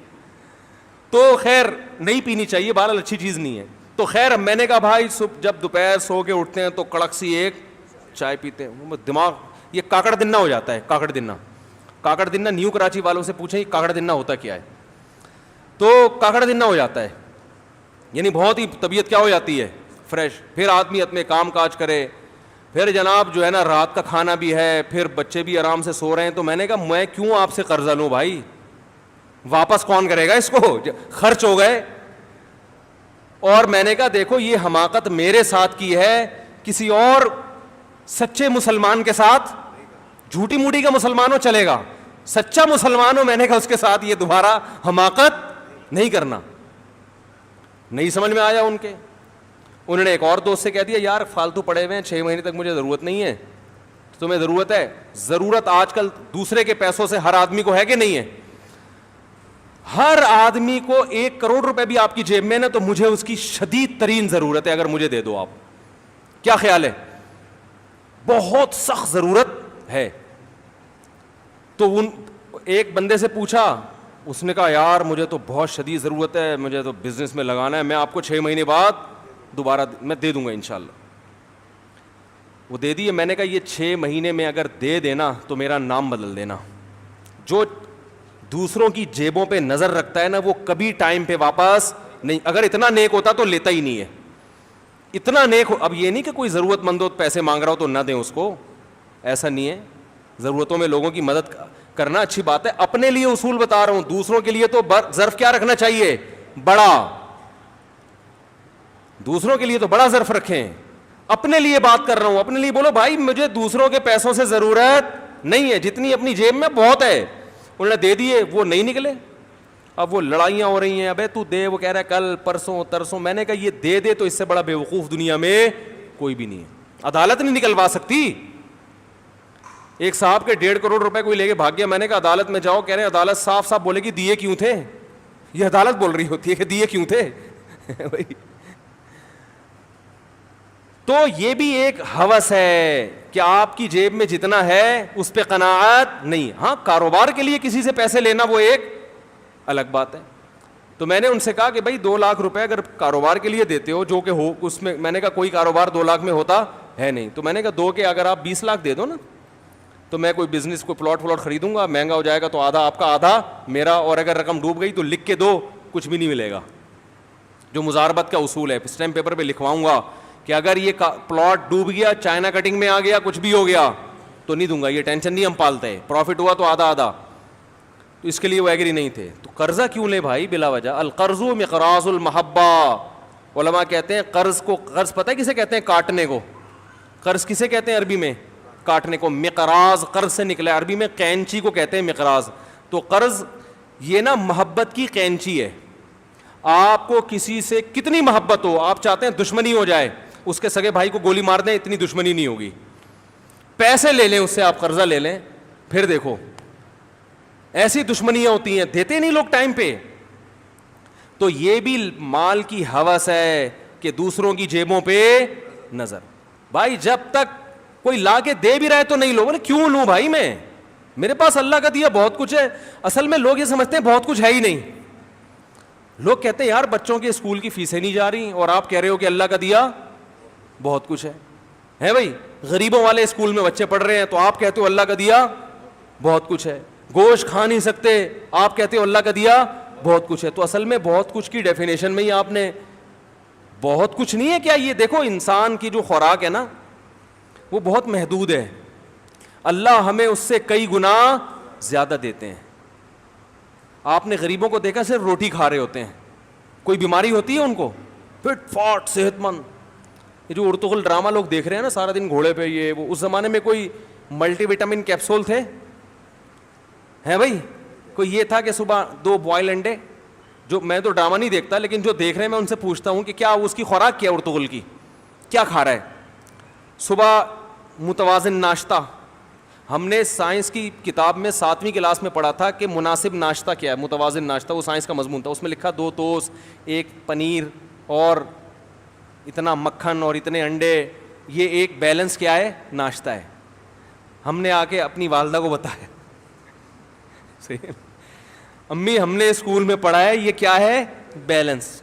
تو خیر نہیں پینی چاہیے, بہرحال اچھی چیز نہیں ہے. تو خیر میں نے کہا بھائی جب دوپہر سو کے اٹھتے ہیں تو کڑک سی ایک چائے پیتے ہیں, دماغ یہ کاکڑ دنہ ہو جاتا ہے. کاکڑ دنہ نیو کراچی والوں سے پوچھیں کاکڑ دنہ ہوتا کیا ہے, تو کاکڑ دنہ ہو جاتا ہے, یعنی بہت ہی طبیعت کیا ہو جاتی ہے فریش. پھر آدمی اپنے کام کاج کرے, پھر جناب جو ہے نا رات کا کھانا بھی ہے, پھر بچے بھی آرام سے سو رہے ہیں. تو میں نے کہا میں کیوں آپ سے قرضہ لوں بھائی, واپس کون کرے گا اس کو, خرچ ہو گئے. اور میں نے کہا دیکھو یہ حماقت میرے ساتھ کی ہے, کسی اور سچے مسلمان کے ساتھ, جھوٹی موٹی کا مسلمان ہو چلے گا, سچا مسلمان ہو میں نے کہا اس کے ساتھ یہ دوبارہ حماقت نہیں کرنا. نہیں سمجھ میں آیا ان کے. انہوں نے ایک اور دوست سے کہہ دیا یار فالتو پڑے ہوئے ہیں, 6 مہینے تک مجھے ضرورت نہیں ہے, تمہیں ضرورت ہے. ضرورت آج کل دوسرے کے پیسوں سے ہر آدمی کو ہے کہ نہیں ہے, ہر آدمی کو 1 کروڑ روپے بھی آپ کی جیب میں نا تو مجھے اس کی شدید ترین ضرورت ہے, اگر مجھے دے دو آپ. کیا خیال ہے, بہت سخت ضرورت ہے. تو ایک بندے سے پوچھا اس نے کہا یار مجھے تو بہت شدید ضرورت ہے, مجھے تو بزنس میں لگانا ہے, میں آپ کو 6 مہینے بعد دوبارہ میں دے دوں گا انشاءاللہ. وہ دے دیے. میں نے کہا یہ 6 مہینے میں اگر دے دینا تو میرا نام بدل دینا. جو دوسروں کی جیبوں پہ نظر رکھتا ہے نا وہ کبھی ٹائم پہ واپس نہیں. اگر اتنا نیک ہوتا تو لیتا ہی نہیں ہے, اتنا نیک ہو. اب یہ نہیں کہ کوئی ضرورت مند ہو پیسے مانگ رہا ہو تو نہ دیں اس کو, ایسا نہیں ہے. ضرورتوں میں لوگوں کی مدد کرنا اچھی بات ہے. اپنے لیے اصول بتا رہا ہوں, دوسروں کے لیے تو ظرف کیا رکھنا چاہیے, بڑا. دوسروں کے لیے تو بڑا ظرف رکھیں. اپنے لیے بات کر رہا ہوں, اپنے لیے بولو بھائی مجھے دوسروں کے پیسوں سے ضرورت نہیں ہے, جتنی اپنی جیب میں بہت ہے. انہوں نے دے دیے, وہ نہیں نکلے. اب وہ لڑائیاں ہو رہی ہیں, ابے تو دے, وہ کہہ رہا ہے کل پرسوں ترسوں. میں نے کہا یہ دے دے تو اس سے بڑا بیوقوف دنیا میں کوئی بھی نہیں ہے. عدالت نہیں نکلوا سکتی. ایک صاحب کے 1.5 کروڑ روپے کوئی لے کے بھاگ گیا. میں نے کہا عدالت میں جاؤ. کہہ رہے ہیں عدالت صاف صاف بولے گی دیے کیوں تھے. یہ عدالت بول رہی ہوتی ہے کہ دیے کیوں تھے. تو یہ بھی ایک ہوس ہے کہ آپ کی جیب میں جتنا ہے اس پہ قناعت نہیں. ہاں کاروبار کے لیے کسی سے پیسے لینا وہ ایک الگ بات ہے. تو میں نے ان سے کہا کہ بھائی 2 لاکھ روپے اگر کاروبار کے لیے دیتے ہو جو کہ ہو اس میں, میں نے کہا کوئی کاروبار 2 لاکھ میں ہوتا ہے نہیں. تو میں نے کہا 2 کے اگر آپ 20 لاکھ دے دو نا تو میں کوئی بزنس کو پلاٹ خریدوں گا, مہنگا ہو جائے گا تو آدھا آپ کا آدھا میرا, اور اگر رقم ڈوب گئی تو لکھ کے دو, کچھ بھی نہیں ملے گا. جو مزاربت کا اصول ہے, اسٹیمپ پیپر پہ لکھواؤں گا کہ اگر یہ پلاٹ ڈوب گیا, چائنا کٹنگ میں آ گیا, کچھ بھی ہو گیا تو نہیں دوں گا, یہ ٹینشن نہیں ہم پالتے. پروفٹ ہوا تو آدھا آدھا. تو اس کے لیے وہ ایگری نہیں تھے. تو قرضہ کیوں لے بھائی بلا وجہ. القرض مقراض المحبہ. علماء کہتے ہیں قرض کو, قرض پتہ ہے کسے کہتے ہیں, کاٹنے کو. قرض کسے کہتے ہیں عربی میں, کاٹنے کو. مقراض قرض سے نکلا, عربی میں قینچی کو کہتے ہیں مقراض. تو قرض یہ نا محبت کی قینچی ہے. آپ کو کسی سے کتنی محبت ہو, آپ چاہتے ہیں دشمنی ہو جائے, اس کے سگے بھائی کو گولی مار دیں, اتنی دشمنی نہیں ہوگی. پیسے لے لیں اس سے, آپ قرضہ لے لیں, پھر دیکھو ایسی دشمنیاں ہوتی ہیں, دیتے نہیں لوگ ٹائم پہ. تو یہ بھی مال کی ہوس ہے کہ دوسروں کی جیبوں پہ نظر. بھائی جب تک کوئی لا کے دے بھی رہے تو نہیں لو. کیوں لوں بھائی, میں میرے پاس اللہ کا دیا بہت کچھ ہے. اصل میں لوگ یہ سمجھتے ہیں بہت کچھ ہے ہی نہیں. لوگ کہتے ہیں یار بچوں کے اسکول کی فیسیں نہیں جا رہی, اور آپ کہہ رہے ہو کہ اللہ کا دیا بہت کچھ ہے بھائی. غریبوں والے اسکول میں بچے پڑھ رہے ہیں تو آپ کہتے ہو اللہ کا دیا بہت کچھ ہے. گوشت کھا نہیں سکتے, آپ کہتے ہو اللہ کا دیا بہت کچھ ہے. تو اصل میں بہت کچھ کی ڈیفینیشن میں ہی آپ نے بہت کچھ نہیں ہے کیا. یہ دیکھو انسان کی جو خوراک ہے نا وہ بہت محدود ہے. اللہ ہمیں اس سے کئی گنا زیادہ دیتے ہیں. آپ نے غریبوں کو دیکھا صرف روٹی کھا رہے ہوتے ہیں, کوئی بیماری ہوتی ہے ان کو, فٹ فاٹ صحت مند. یہ جو ارطغرل ڈرامہ لوگ دیکھ رہے ہیں نا سارا دن گھوڑے پہ, یہ وہ, اس زمانے میں کوئی ملٹی وٹامن کیپسول تھے ہیں بھائی. کوئی یہ تھا کہ صبح 2 بوائل انڈے, جو میں تو ڈرامہ نہیں دیکھتا لیکن جو دیکھ رہے ہیں میں ان سے پوچھتا ہوں کہ کیا اس کی خوراک کیا, ارطغرل کی کیا کھا رہا ہے. صبح متوازن ناشتہ. ہم نے سائنس کی کتاب میں 7ویں کلاس میں پڑھا تھا کہ مناسب ناشتہ کیا ہے, متوازن ناشتہ, وہ سائنس کا مضمون تھا. اس میں لکھا 2 ٹوسٹ, 1 پنیر اور اتنا مکھن اور اتنے انڈے, یہ ایک بیلنس کیا ہے, ناشتہ ہے. ہم نے آ کے اپنی والدہ کو بتایا, امی ہم نے اسکول میں پڑھا ہے یہ کیا ہے, بیلنس,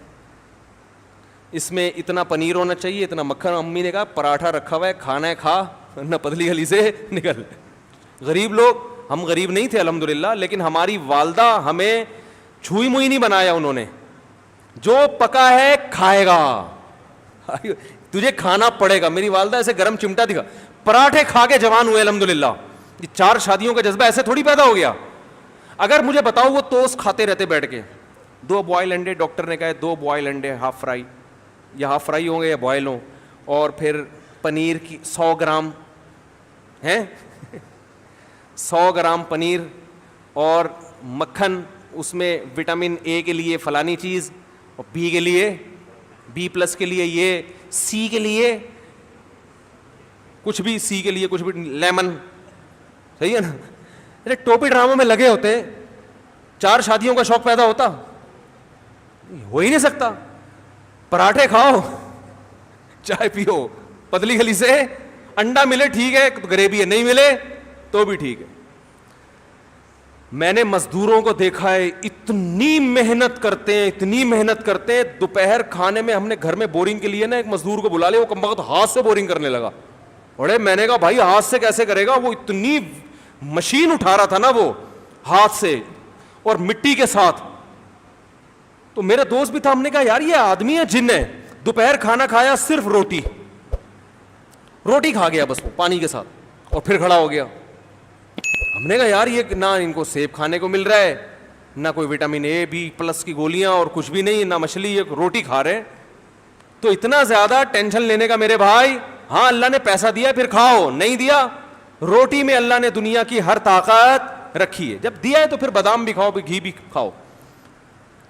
اس میں اتنا پنیر ہونا چاہیے, اتنا مکھن. امی نے کہا پراٹھا رکھا ہوا ہے, کھانا ہے کھا, نہ پتلی گلی سے نکل. غریب لوگ, ہم غریب نہیں تھے الحمدللہ, لیکن ہماری والدہ ہمیں چھوئی موئی نہیں بنایا. انہوں نے جو پکا ہے کھائے گا, تجھے کھانا پڑے گا. میری والدہ ایسے گرم چمٹا دکھا, پراٹھے کھا کے جوان ہوئے الحمدللہ. یہ 4 شادیوں کا جذبہ ایسے تھوڑی پیدا ہو گیا. اگر مجھے بتاؤ وہ توست کھاتے رہتے بیٹھ کے. 2 بوائل انڈے, ڈاکٹر نے کہا 2 بوائل انڈے ہاف فرائی, یا ہاف فرائی ہوں گے یا بوائل ہوں, اور پھر پنیر کی 100 گرام ہیں, 100 گرام پنیر, اور مکھن, اس میں وٹامن اے کے لیے فلانی چیز, اور بی کے لیے B+ کے لیے یہ, سی کے لیے کچھ بھی, سی کے لیے کچھ بھی, لیمن. صحیح ہے نا. ارے ٹوپی ڈراموں میں لگے ہوتے, 4 شادیوں کا شوق پیدا ہوتا, ہو ہی نہیں سکتا. پراٹھے کھاؤ, چائے پیو, پتلی گلی سے, انڈا ملے ٹھیک ہے, گریوی ہے, نہیں ملے تو بھی ٹھیک ہے. میں نے مزدوروں کو دیکھا ہے اتنی محنت کرتے ہیں، اتنی محنت کرتے ہیں. دوپہر کھانے میں ہم نے گھر میں بورنگ کے لیے نا ایک مزدور کو بلا لیا، وہ کم وقت ہاتھ سے بورنگ کرنے لگا. بڑے میں نے کہا بھائی ہاتھ سے کیسے کرے گا، وہ اتنی مشین اٹھا رہا تھا نا وہ ہاتھ سے اور مٹی کے ساتھ. تو میرا دوست بھی تھا، ہم نے کہا یار یہ آدمی ہے جن ہے. دوپہر کھانا کھایا صرف روٹی کھا گیا بس وہ پانی کے ساتھ، اور پھر کھڑا ہو گیا. ہم نے کہا یار یہ نہ ان کو سیب کھانے کو مل رہا ہے، نہ کوئی وٹامن اے بی پلس کی گولیاں اور کچھ بھی نہیں، نہ مچھلی، یہ روٹی کھا رہے ہیں. تو اتنا زیادہ ٹینشن لینے کا میرے بھائی، ہاں اللہ نے پیسہ دیا پھر کھاؤ، نہیں دیا روٹی میں اللہ نے دنیا کی ہر طاقت رکھی ہے، جب دیا ہے تو پھر بادام بھی کھاؤ، گھی بھی کھاؤ.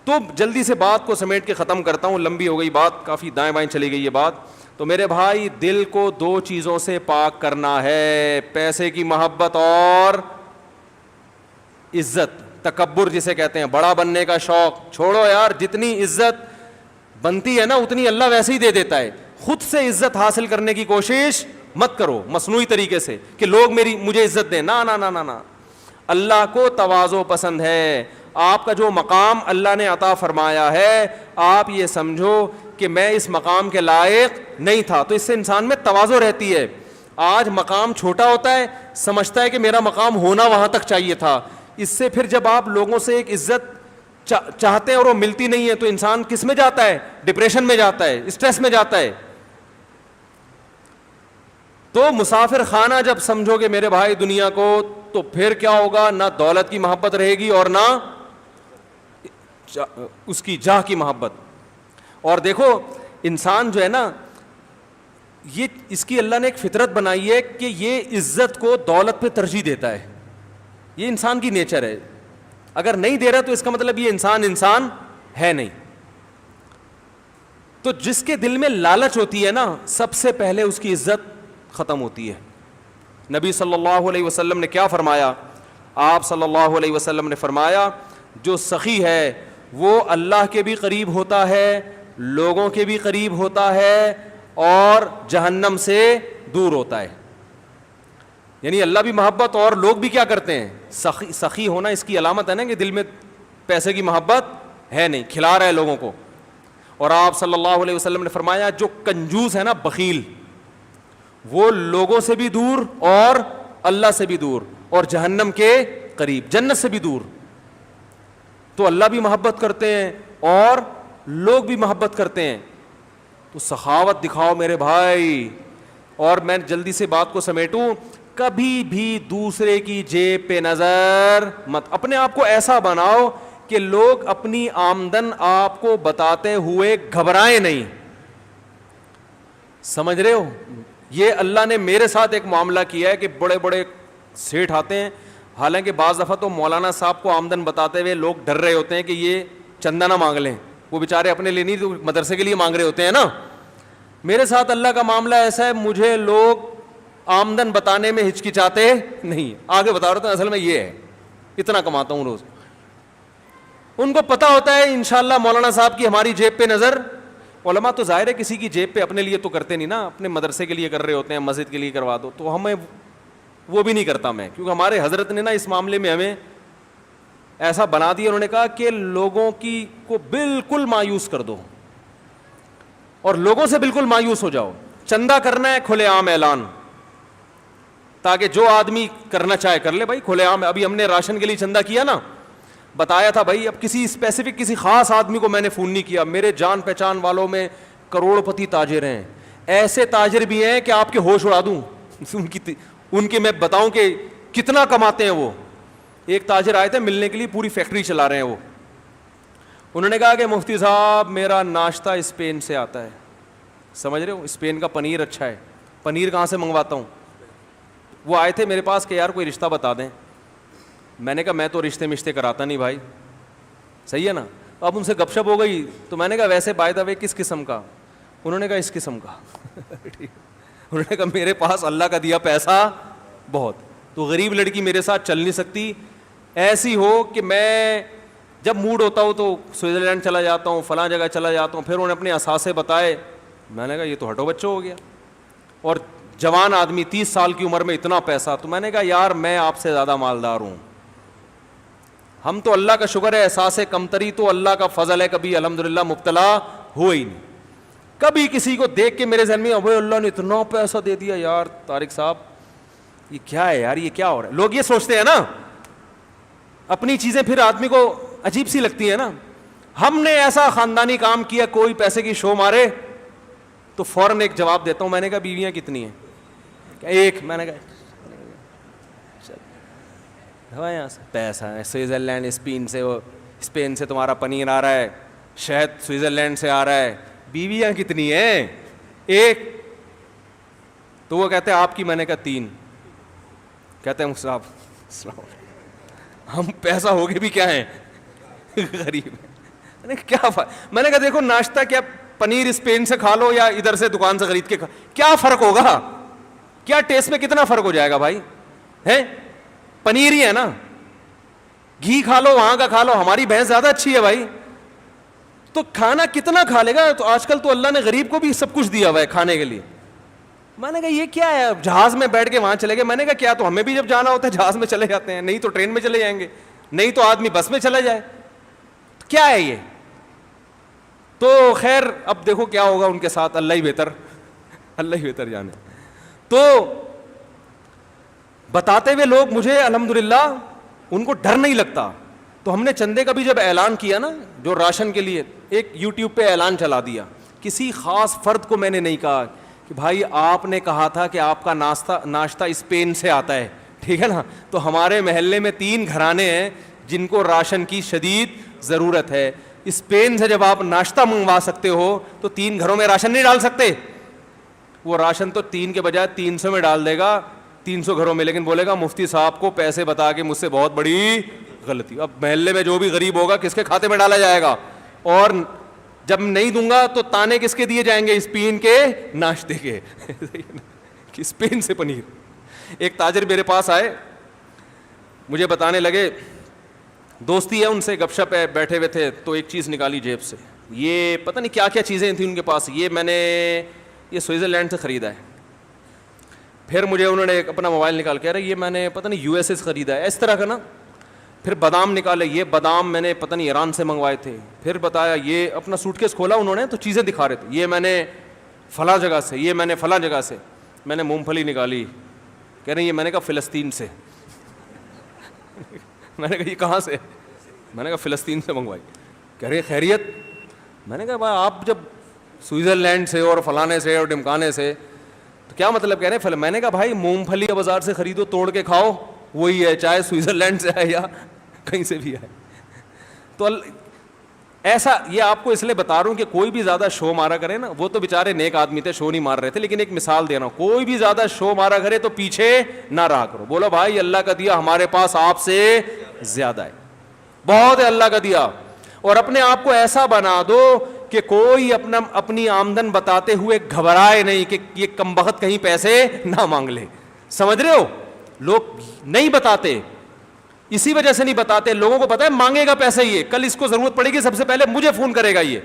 تو جلدی سے بات کو سمیٹ کے ختم کرتا ہوں، لمبی ہو گئی بات، کافی دائیں بائیں چلی گئی یہ بات. تو میرے بھائی دل کو دو چیزوں سے پاک کرنا ہے، پیسے کی محبت اور عزت. تکبر جسے کہتے ہیں، بڑا بننے کا شوق چھوڑو یار، جتنی عزت بنتی ہے نا اتنی اللہ ویسے ہی دے دیتا ہے. خود سے عزت حاصل کرنے کی کوشش مت کرو مصنوعی طریقے سے کہ لوگ مجھے عزت دیں، نہ نہ نہ نہ. اللہ کو تواضع پسند ہے. آپ کا جو مقام اللہ نے عطا فرمایا ہے، آپ یہ سمجھو کہ میں اس مقام کے لائق نہیں تھا، تو اس سے انسان میں تواضع رہتی ہے. آج مقام چھوٹا ہوتا ہے، سمجھتا ہے کہ میرا مقام ہونا وہاں تک چاہیے تھا. اس سے پھر جب آپ لوگوں سے ایک عزت چاہتے ہیں اور وہ ملتی نہیں ہے تو انسان کس میں جاتا ہے؟ ڈپریشن میں جاتا ہے، اسٹریس میں جاتا ہے. تو مسافر خانہ جب سمجھو گے میرے بھائی دنیا کو، تو پھر کیا ہوگا؟ نہ دولت کی محبت رہے گی اور نہ اس کی جاہ کی محبت. اور دیکھو انسان جو ہے نا، یہ اس کی اللہ نے ایک فطرت بنائی ہے کہ یہ عزت کو دولت پہ ترجیح دیتا ہے. یہ انسان کی نیچر ہے. اگر نہیں دے رہا تو اس کا مطلب یہ انسان ہے نہیں. تو جس کے دل میں لالچ ہوتی ہے نا، سب سے پہلے اس کی عزت ختم ہوتی ہے. نبی صلی اللہ علیہ وسلم نے کیا فرمایا؟ آپ صلی اللہ علیہ وسلم نے فرمایا جو سخی ہے وہ اللہ کے بھی قریب ہوتا ہے، لوگوں کے بھی قریب ہوتا ہے، اور جہنم سے دور ہوتا ہے. یعنی اللہ بھی محبت اور لوگ بھی کیا کرتے ہیں؟ سخی ہونا اس کی علامت ہے نا کہ دل میں پیسے کی محبت ہے نہیں، کھلا رہا ہے لوگوں کو. اور آپ صلی اللہ علیہ وسلم نے فرمایا جو کنجوس ہے نا، بخیل، وہ لوگوں سے بھی دور اور اللہ سے بھی دور اور جہنم کے قریب، جنت سے بھی دور. تو اللہ بھی محبت کرتے ہیں اور لوگ بھی محبت کرتے ہیں. تو سخاوت دکھاؤ میرے بھائی. اور میں جلدی سے بات کو سمیٹوں، کبھی بھی دوسرے کی جیب پہ نظر مت. اپنے آپ کو ایسا بناؤ کہ لوگ اپنی آمدن آپ کو بتاتے ہوئے گھبرائیں نہیں. سمجھ رہے ہو؟ یہ اللہ نے میرے ساتھ ایک معاملہ کیا ہے کہ بڑے بڑے سیٹھ آتے ہیں، حالانکہ بعض دفعہ تو مولانا صاحب کو آمدن بتاتے ہوئے لوگ ڈر رہے ہوتے ہیں کہ یہ چندہ نہ مانگ لیں، وہ بیچارے اپنے لیے نہیں تو مدرسے کے لیے مانگ رہے ہوتے ہیں نا. میرے ساتھ اللہ کا معاملہ ایسا ہے، مجھے لوگ آمدن بتانے میں ہچکچاتے نہیں. آگے بتا رہا تھا اصل میں یہ ہے، اتنا کماتا ہوں روز. ان کو پتا ہوتا ہے انشاءاللہ مولانا صاحب کی ہماری جیب پہ نظر. علماء تو ظاہر ہے کسی کی جیب پہ اپنے لیے تو کرتے نہیں نا، اپنے مدرسے کے لیے کر رہے ہوتے ہیں، مسجد کے لیے کروا دو. تو ہمیں وہ بھی نہیں کرتا میں، کیونکہ ہمارے حضرت نے نا اس معاملے میں ہمیں ایسا بنا دیا. انہوں نے کہا کہ لوگوں کی کو بالکل مایوس کر دو اور لوگوں سے بالکل مایوس ہو جاؤ. چندہ کرنا ہے کھلے عام اعلان، تاکہ جو آدمی کرنا چاہے کر لے بھائی کھلے عام. ابھی ہم نے راشن کے لیے چندہ کیا نا، بتایا تھا بھائی. اب کسی اسپیسیفک کسی خاص آدمی کو میں نے فون نہیں کیا. میرے جان پہچان والوں میں کروڑ پتی تاجر ہیں، ایسے تاجر بھی ہیں کہ آپ کے ہوش اڑا دوں. ان کے میں بتاؤں کہ کتنا کماتے ہیں وہ. ایک تاجر آئے تھے ملنے کے لیے، پوری فیکٹری چلا رہے ہیں وہ. انہوں نے کہا کہ مفتی صاحب میرا ناشتہ اسپین سے آتا ہے. سمجھ رہے ہو؟ اسپین کا پنیر اچھا ہے. پنیر کہاں سے منگواتا ہوں؟ وہ آئے تھے میرے پاس کہ یار کوئی رشتہ بتا دیں. میں نے کہا میں تو رشتے کراتا نہیں بھائی. صحیح ہے نا؟ اب ان سے گپ شپ ہو گئی تو میں نے کہا ویسے بائی دا وے کس قسم کا؟ انہوں نے کہا اس قسم کا. انہوں نے کہا میرے پاس اللہ کا دیا پیسہ بہت، تو غریب لڑکی میرے ساتھ چل نہیں سکتی. ایسی ہو کہ میں جب موڈ ہوتا ہوں تو سوئٹزرلینڈ چلا جاتا ہوں، فلاں جگہ چلا جاتا ہوں. پھر انہوں نے اپنے اثاثے بتائے. میں نے کہا یہ تو ہٹو بچوں ہو گیا. اور جوان آدمی 30 سال کی عمر میں اتنا پیسہ. تو میں نے کہا یار میں آپ سے زیادہ مالدار ہوں. ہم تو اللہ کا شکر ہے, احساس کمتری تو اللہ کا فضل ہے, کبھی الحمدللہ مبتلا ہو ہی نہیں. کبھی کسی کو دیکھ کے میرے ذہن میں ابے اللہ نے اتنا پیسہ دے دیا یار طارق صاحب, یہ کیا ہے یار, یہ کیا ہو رہا ہے. لوگ یہ سوچتے ہیں نا, اپنی چیزیں پھر آدمی کو عجیب سی لگتی ہے نا. ہم نے ایسا خاندانی کام کیا, کوئی پیسے کی شو مارے تو فوراً ایک جواب دیتا ہوں. میں نے کہا بیویاں کتنی ہیں؟ ایک. میں نے کہا یہاں سے پیسہ ہے, سوئٹزرلینڈ اسپین سے تمہارا پنیر آ رہا ہے, شہد سوئٹزرلینڈ سے آ رہا ہے, بیویاں کتنی ہیں؟ ایک. تو وہ کہتے ہیں آپ کی. میں نے کہا 3. کہتے ہیں صاحب ہم پیسہ ہوگے بھی کیا ہیں, غریب. میں نے کہا دیکھو ناشتہ کیا پنیر اسپین سے کھا لو یا ادھر سے دکان سے خرید کے کھا, کیا فرق ہوگا؟ کیا ٹیسٹ میں کتنا فرق ہو جائے گا بھائی؟ ہے پنیر ہی ہے نا. گھی کھا لو وہاں کا کھا لو, ہماری بھینس زیادہ اچھی ہے بھائی. تو کھانا کتنا کھا لے گا؟ تو آج کل تو اللہ نے غریب کو بھی سب کچھ دیا ہوا ہے کھانے کے لیے. میں نے کہا یہ کیا ہے؟ جہاز میں بیٹھ کے وہاں چلے گئے. میں نے کہا کیا, تو ہمیں بھی جب جانا ہوتا ہے جہاز میں چلے جاتے ہیں, نہیں تو ٹرین میں چلے جائیں گے, نہیں تو آدمی بس میں چلا جائے. کیا ہے یہ؟ تو خیر اب دیکھو کیا ہوگا ان کے ساتھ, اللہ ہی بہتر جانے. تو بتاتے ہوئے لوگ مجھے الحمدللہ ان کو ڈر نہیں لگتا. تو ہم نے چندے کا بھی جب اعلان کیا نا, جو راشن کے لیے, ایک یوٹیوب پہ اعلان چلا دیا. کسی خاص فرد کو میں نے نہیں کہا کہ بھائی آپ نے کہا تھا کہ آپ کا ناشتہ اسپین سے آتا ہے, ٹھیک ہے نا, تو ہمارے محلے میں 3 گھرانے ہیں جن کو راشن کی شدید ضرورت ہے. اسپین سے جب آپ ناشتہ منگوا سکتے ہو تو 3 گھروں میں راشن نہیں ڈال سکتے. وہ راشن تو 3 کے بجائے 300 میں ڈال دے گا, 300 گھروں میں, لیکن بولے گا مفتی صاحب کو پیسے بتا کے مجھ سے بہت بڑی غلطی. اب محلے میں جو بھی غریب ہوگا کس کے کھاتے میں ڈالا جائے گا, اور جب نہیں دوں گا تو تانے کس کے دیے جائیں گے؟ اسپین کے ناشتے کے. اسپین سے پنیر. ایک تاجر میرے پاس آئے, مجھے بتانے لگے, دوستی ہے ان سے, گپ شپ ہے, بیٹھے ہوئے تھے, تو ایک چیز نکالی جیب سے, یہ پتہ نہیں کیا کیا چیزیں تھیں ان کے پاس, یہ میں نے یہ سوئٹزرلینڈ سے خریدا ہے. پھر مجھے انہوں نے اپنا موبائل نکال کے, ارے یہ میں نے پتہ نہیں USA سے خریدا ہے, اس طرح کا نا. پھر بادام نکالے, یہ بادام میں نے پتہ نہیں ایران سے منگوائے تھے. پھر بتایا, یہ اپنا سوٹ کیس کھولا انہوں نے تو چیزیں دکھا رہے تھے, یہ میں نے فلاں جگہ سے, یہ میں نے فلاں جگہ سے. میں نے مونگ پھلی نکالی, کہہ رہے ہیں یہ میں نے کہا فلسطین سے. میں نے کہا یہ کہاں سے؟ میں نے کہا فلسطین سے منگوائی. کہہ رہے خیریت؟ میں نے کہا بھائی آپ جب سوئٹزرلینڈ سے اور فلانے سے اور ڈمکانے سے تو کیا مطلب کہہ رہے ہیں؟ میں نے کہا بھائی مونگ پھلی بازار سے خریدو, توڑ کے کھاؤ, وہی ہے, چاہے سوئٹزرلینڈ سے ہے یا کہیں سے بھی ہے. تو ایسا یہ آپ کو اس لیے بتا رہا ہوں کہ کوئی بھی زیادہ شو مارا کرے نا, وہ تو بیچارے نیک آدمی تھے, شو نہیں مار رہے تھے, لیکن ایک مثال دے رہا ہوں, کوئی بھی زیادہ شو مارا کرے تو پیچھے نہ رہا کرو. بولو بھائی اللہ کا دیا ہمارے پاس آپ سے زیادہ ہے, بہت ہے اللہ کا دیا. اور اپنے آپ کو ایسا بنا دو کہ کوئی اپنی آمدن بتاتے ہوئے گھبرائے نہیں کہ یہ کمبخت کہیں پیسے نہ مانگ لے. سمجھ رہے ہو؟ لوگ نہیں بتاتے, اسی وجہ سے نہیں بتاتے. لوگوں کو پتا ہے مانگے گا پیسے, یہ کل اس کو ضرورت پڑے گی سب سے پہلے مجھے فون کرے گا یہ.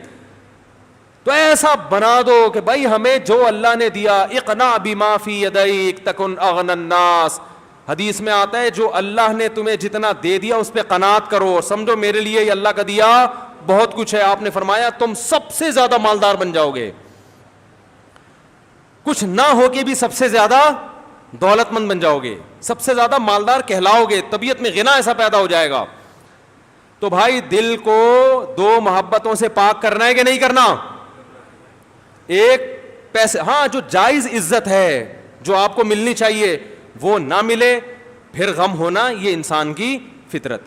تو ایسا بنا دو کہ بھائی ہمیں جو اللہ نے دیا, اقنع بما فی یدیک تکن اغنی الناس. حدیث میں آتا ہے جو اللہ نے تمہیں جتنا دے دیا اس پہ قناعت کرو, سمجھو میرے لیے یہ اللہ کا دیا بہت کچھ ہے. آپ نے فرمایا تم سب سے زیادہ مالدار بن جاؤ گے, کچھ نہ ہو کے بھی سب سے زیادہ دولت مند بن جاؤ گے, سب سے زیادہ مالدار کہلاؤ گے, طبیعت میں غنا ایسا پیدا ہو جائے گا. تو بھائی دل کو 2 محبتوں سے پاک کرنا ہے کہ نہیں کرنا؟ ایک پیسے, ہاں جو جائز عزت ہے جو آپ کو ملنی چاہیے وہ نہ ملے, پھر غم ہونا, یہ انسان کی فطرت.